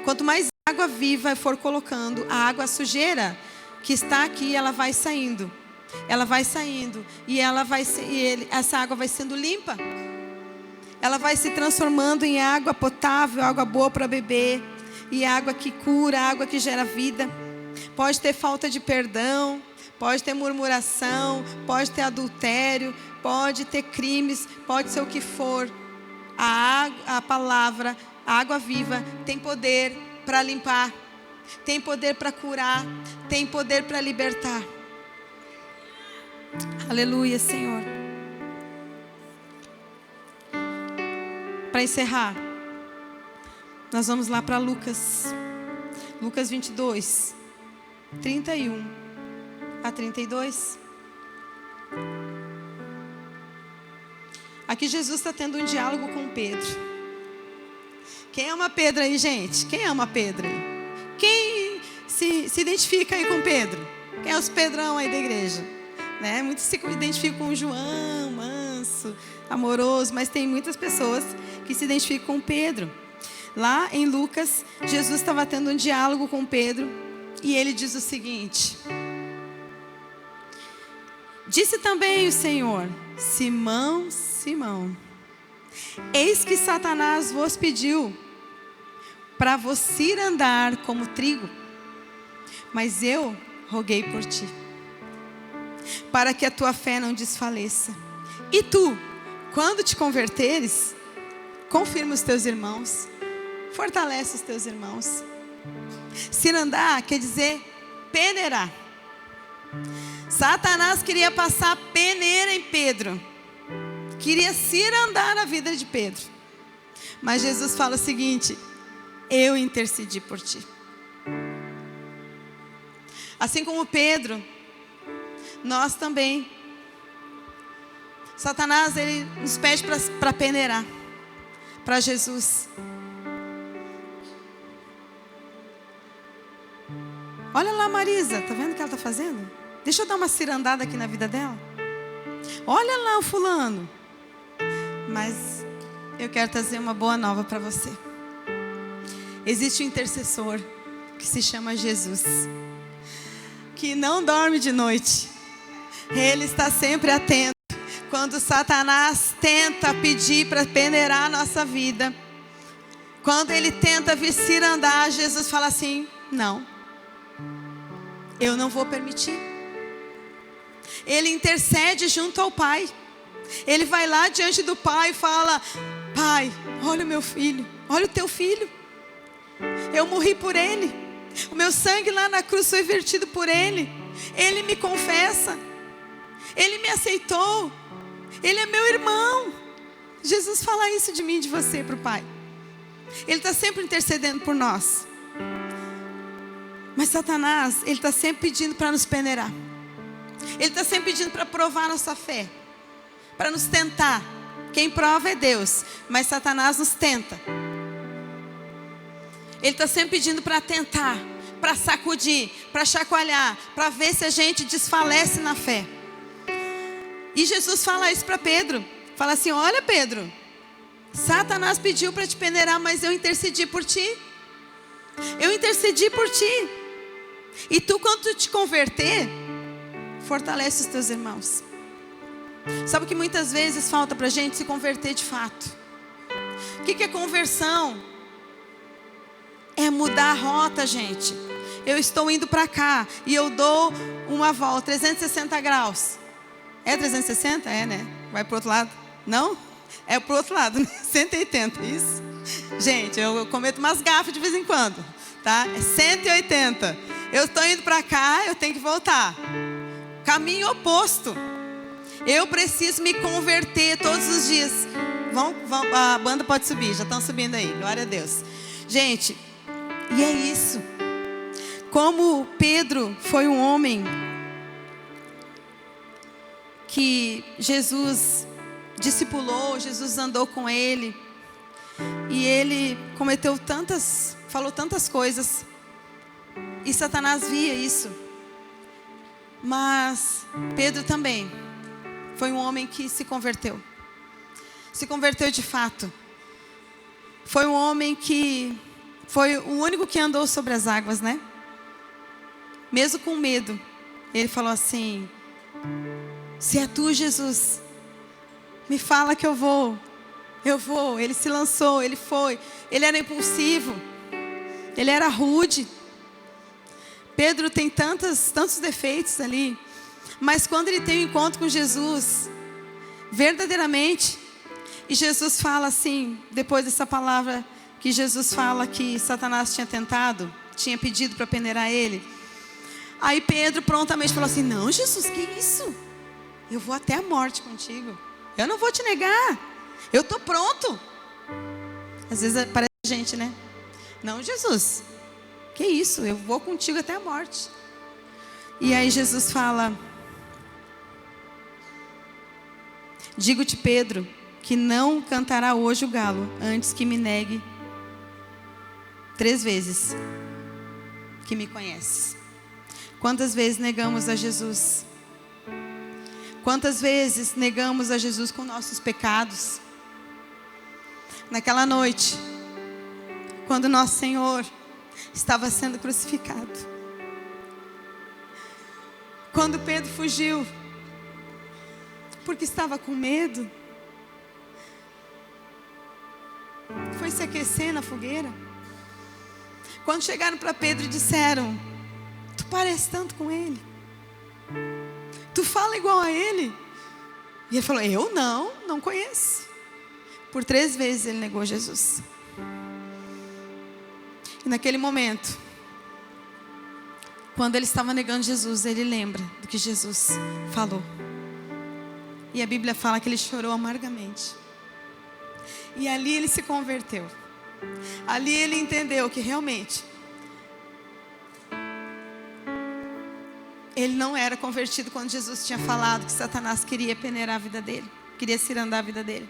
Quanto mais água viva for colocando, a água sujeira que está aqui, ela vai saindo. Ela vai saindo. E essa água vai sendo limpa. Ela vai se transformando em água potável, água boa para beber. E água que cura, água que gera vida. Pode ter falta de perdão, pode ter murmuração, pode ter adultério, pode ter crimes, pode ser o que for. A palavra, a água viva, tem poder para limpar, tem poder para curar, tem poder para libertar. Aleluia, Senhor. Para encerrar, nós vamos lá para Lucas 22, 31 a 32. Aqui Jesus está tendo um diálogo com Pedro. Quem ama Pedro aí, gente? Quem ama Pedro aí? Quem se identifica aí com Pedro? Quem é os Pedrão aí da igreja? Né? Muitos se identificam com João, manso, amoroso, mas tem muitas pessoas que se identificam com Pedro. Lá em Lucas, Jesus estava tendo um diálogo com Pedro e ele diz o seguinte: disse também o Senhor: Simão, Simão, eis que Satanás vos pediu para vos ir andar como trigo, mas eu roguei por ti, para que a tua fé não desfaleça. E tu, quando te converteres, confirma os teus irmãos, fortalece os teus irmãos. Cirandar quer dizer peneirar. Satanás queria passar peneira em Pedro, queria cirandar a vida de Pedro. Mas Jesus fala o seguinte: eu intercedi por ti. Assim como Pedro, nós também. Satanás, ele nos pede para peneirar para Jesus. Olha lá, Marisa, tá vendo o que ela está fazendo? Deixa eu dar uma cirandada aqui na vida dela. Olha lá o fulano. Mas eu quero trazer uma boa nova para você. Existe um intercessor que se chama Jesus, que não dorme de noite. Ele está sempre atento. Quando Satanás tenta pedir para peneirar a nossa vida, quando ele tenta vir cirandar, Jesus fala assim: não, eu não vou permitir. Ele intercede junto ao Pai. Ele vai lá diante do Pai e fala: Pai, olha o meu filho, olha o teu filho. Eu morri por ele. O meu sangue lá na cruz foi vertido por ele. Ele me confessa. Ele me aceitou. Ele é meu irmão. Jesus fala isso de mim e de você para o Pai. Ele está sempre intercedendo por nós. Mas Satanás, ele está sempre pedindo para nos peneirar. Ele está sempre pedindo para provar nossa fé, para nos tentar. Quem prova é Deus, mas Satanás nos tenta. Ele está sempre pedindo para tentar, para sacudir, para chacoalhar, para ver se a gente desfalece na fé. E Jesus fala isso para Pedro. Fala assim: olha, Pedro, Satanás pediu para te peneirar, mas eu intercedi por ti. Eu intercedi por ti. E tu, quando tu te converter, fortalece os teus irmãos. Sabe o que muitas vezes falta para a gente se converter de fato? O que é conversão? É mudar a rota, gente. Eu estou indo para cá e eu dou uma volta, 360 graus. É 360? É, né? Vai para o outro lado? Não? É para o outro lado, né? 180, isso? Gente, eu cometo umas gafas de vez em quando, tá? É 180. Eu estou indo para cá, eu tenho que voltar. Caminho oposto. Eu preciso me converter todos os dias. A banda pode subir, já estão subindo aí, glória a Deus. Gente, e é isso. Como Pedro foi um homem que Jesus discipulou, Jesus andou com ele, e ele falou tantas coisas, e Satanás via isso. Mas Pedro também foi um homem que se converteu. Se converteu de fato. Foi um homem que foi o único que andou sobre as águas, né? Mesmo com medo, ele falou assim: se é tu, Jesus, me fala que eu vou. Eu vou. Ele se lançou, ele foi. Ele era impulsivo. Ele era rude. Pedro tem tantos defeitos ali. Mas quando ele tem um encontro com Jesus, verdadeiramente, e Jesus fala assim, depois dessa palavra que Jesus fala que Satanás tinha tentado, tinha pedido para peneirar ele. Aí Pedro prontamente falou assim: não, Jesus, que isso? Eu vou até a morte contigo. Eu não vou te negar. Eu estou pronto. Às vezes parece gente, né? Não, Jesus, que isso? Eu vou contigo até a morte. E aí Jesus fala: digo-te, Pedro, que não cantará hoje o galo antes que me negue 3 vezes que me conheces. Quantas vezes negamos a Jesus? Quantas vezes negamos a Jesus com nossos pecados? Naquela noite, quando nosso Senhor estava sendo crucificado, quando Pedro fugiu, porque estava com medo, foi se aquecer na fogueira. Quando chegaram para Pedro e disseram: tu parece tanto com ele, tu fala igual a ele. E ele falou: eu não conheço. Por 3 vezes ele negou Jesus. E naquele momento, quando ele estava negando Jesus, ele lembra do que Jesus falou. E a Bíblia fala que ele chorou amargamente. E ali ele se converteu. Ali ele entendeu que realmente ele não era convertido quando Jesus tinha falado que Satanás queria peneirar a vida dele, queria cirandar a vida dele.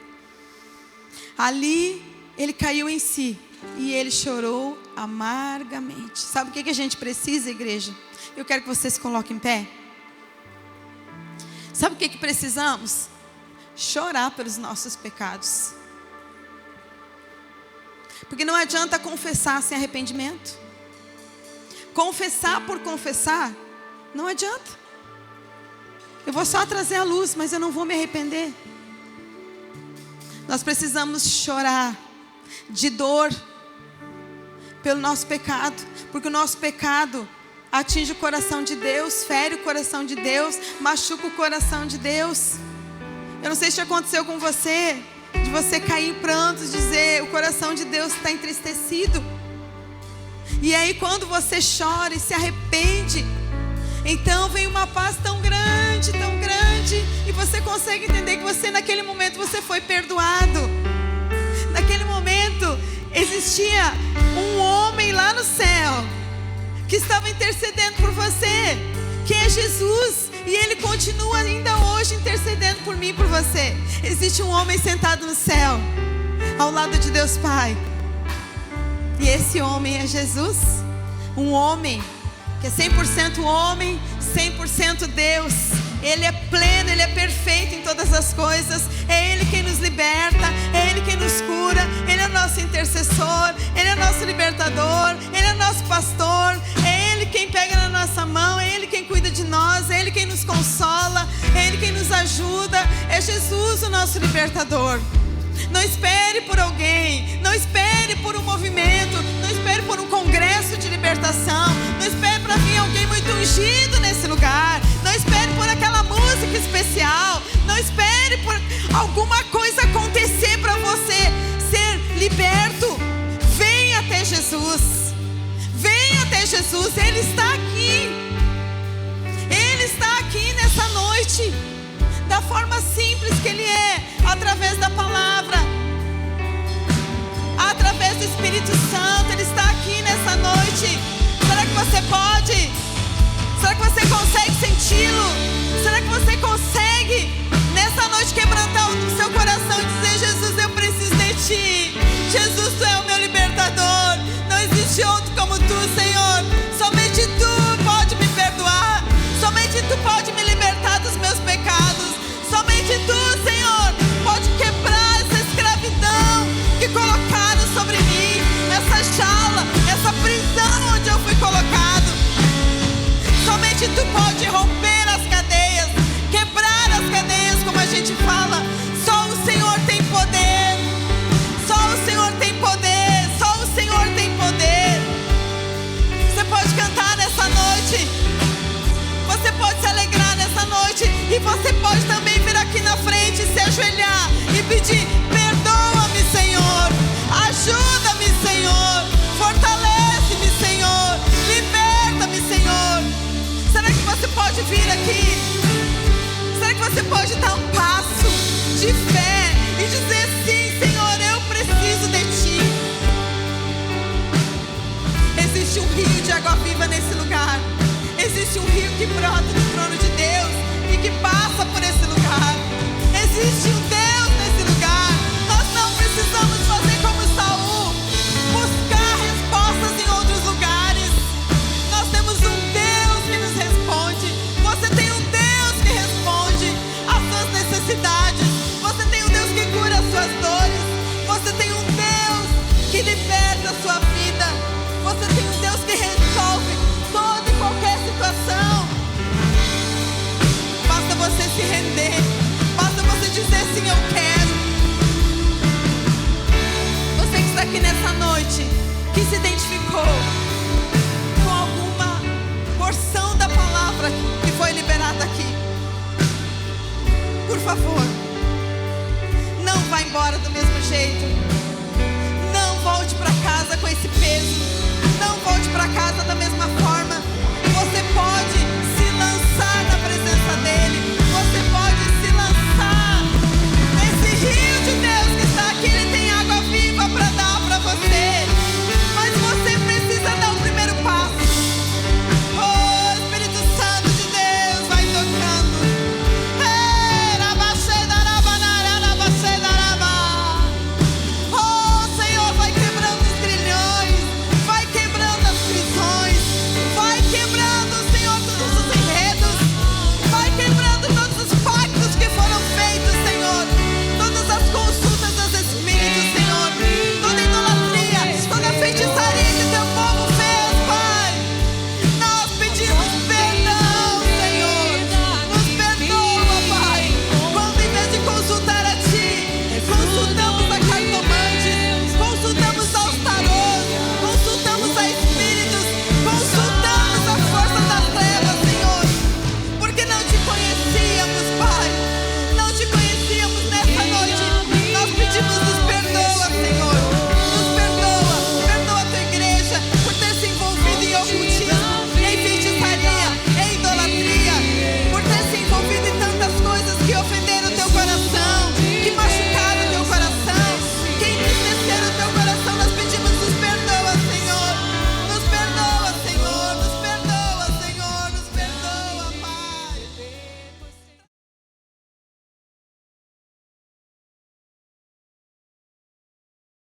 Ali ele caiu em si e ele chorou amargamente. Sabe o que a gente precisa, igreja? Eu quero que você se coloque em pé. Sabe o que precisamos? Chorar pelos nossos pecados. Porque não adianta confessar sem arrependimento. Confessar por confessar não adianta. Eu vou só trazer a luz, mas eu não vou me arrepender. Nós precisamos chorar de dor pelo nosso pecado, porque o nosso pecado atinge o coração de Deus, fere o coração de Deus, machuca o coração de Deus. Eu não sei se aconteceu com você, de você cair em prantos, dizer: o coração de Deus está entristecido. E aí quando você chora e se arrepende, então vem uma paz tão grande, e você consegue entender que você, naquele momento, você foi perdoado. Naquele momento existia um homem lá no céu que estava intercedendo por você, que é Jesus, e ele continua ainda hoje intercedendo por mim e por você. Existe um homem sentado no céu, ao lado de Deus Pai, e esse homem é Jesus. Um homem que é 100% homem, 100% Deus. Ele é pleno, Ele é perfeito em todas as coisas. É Ele quem nos liberta, é Ele quem nos cura. Ele é nosso intercessor, Ele é nosso libertador, Ele é nosso pastor. É Ele quem pega na nossa mão, é Ele quem cuida de nós, é Ele quem nos consola, é Ele quem nos ajuda. É Jesus o nosso libertador. Não espere por alguém, não espere por um movimento, não espere por um congresso de libertação, não espere para vir alguém muito ungido nesse lugar, não espere por aquela música especial, não espere por alguma coisa acontecer para você ser liberto. Venha até Jesus, venha até Jesus. Ele está aqui, Ele está aqui nessa noite, da forma simples que Ele é, através da palavra, através do Espírito Santo. Ele está aqui nessa noite. Será que você pode? Será que você consegue senti-lo? Será que você consegue nessa noite quebrantar o seu coração e dizer: Jesus, eu preciso de Ti. Jesus, Tu é o meu libertador. Não existe outro como Tu, Senhor. Somente Tu pode me perdoar, somente Tu pode me libertar dos meus pecados, somente pode romper as cadeias, quebrar as cadeias, como a gente fala. Só o Senhor tem poder. Só o Senhor tem poder. Só o Senhor tem poder. Você pode cantar nessa noite. Você pode se alegrar nessa noite. E você pode também vir aqui na frente, se ajoelhar e pedir: perdoa-me, Senhor. Ajuda-me, Senhor. Fortalece-me, Senhor. Liberta-me, Senhor. Será que você pode vir aqui? Será que você pode dar um passo de fé e dizer: sim, Senhor, eu preciso de Ti? Existe um rio de água viva nesse lugar. Existe um rio que brota do trono de Deus e que passa por esse lugar. Existe um Deus nesse lugar. Nós não precisamos fazer como Saul, buscar respostas em outros lugares. Nós temos um Deus que nos responde. Você tem um Deus que responde às suas necessidades. Você tem um Deus que cura as suas dores. Você tem um Deus que liberta a sua vida. Você tem um Deus que resolve toda e qualquer situação. Basta você se render. Basta você dizer: sim, eu quero. Você que está aqui nessa noite, que se identificou com alguma porção da palavra que foi liberada aqui, por favor, não vá embora do mesmo jeito.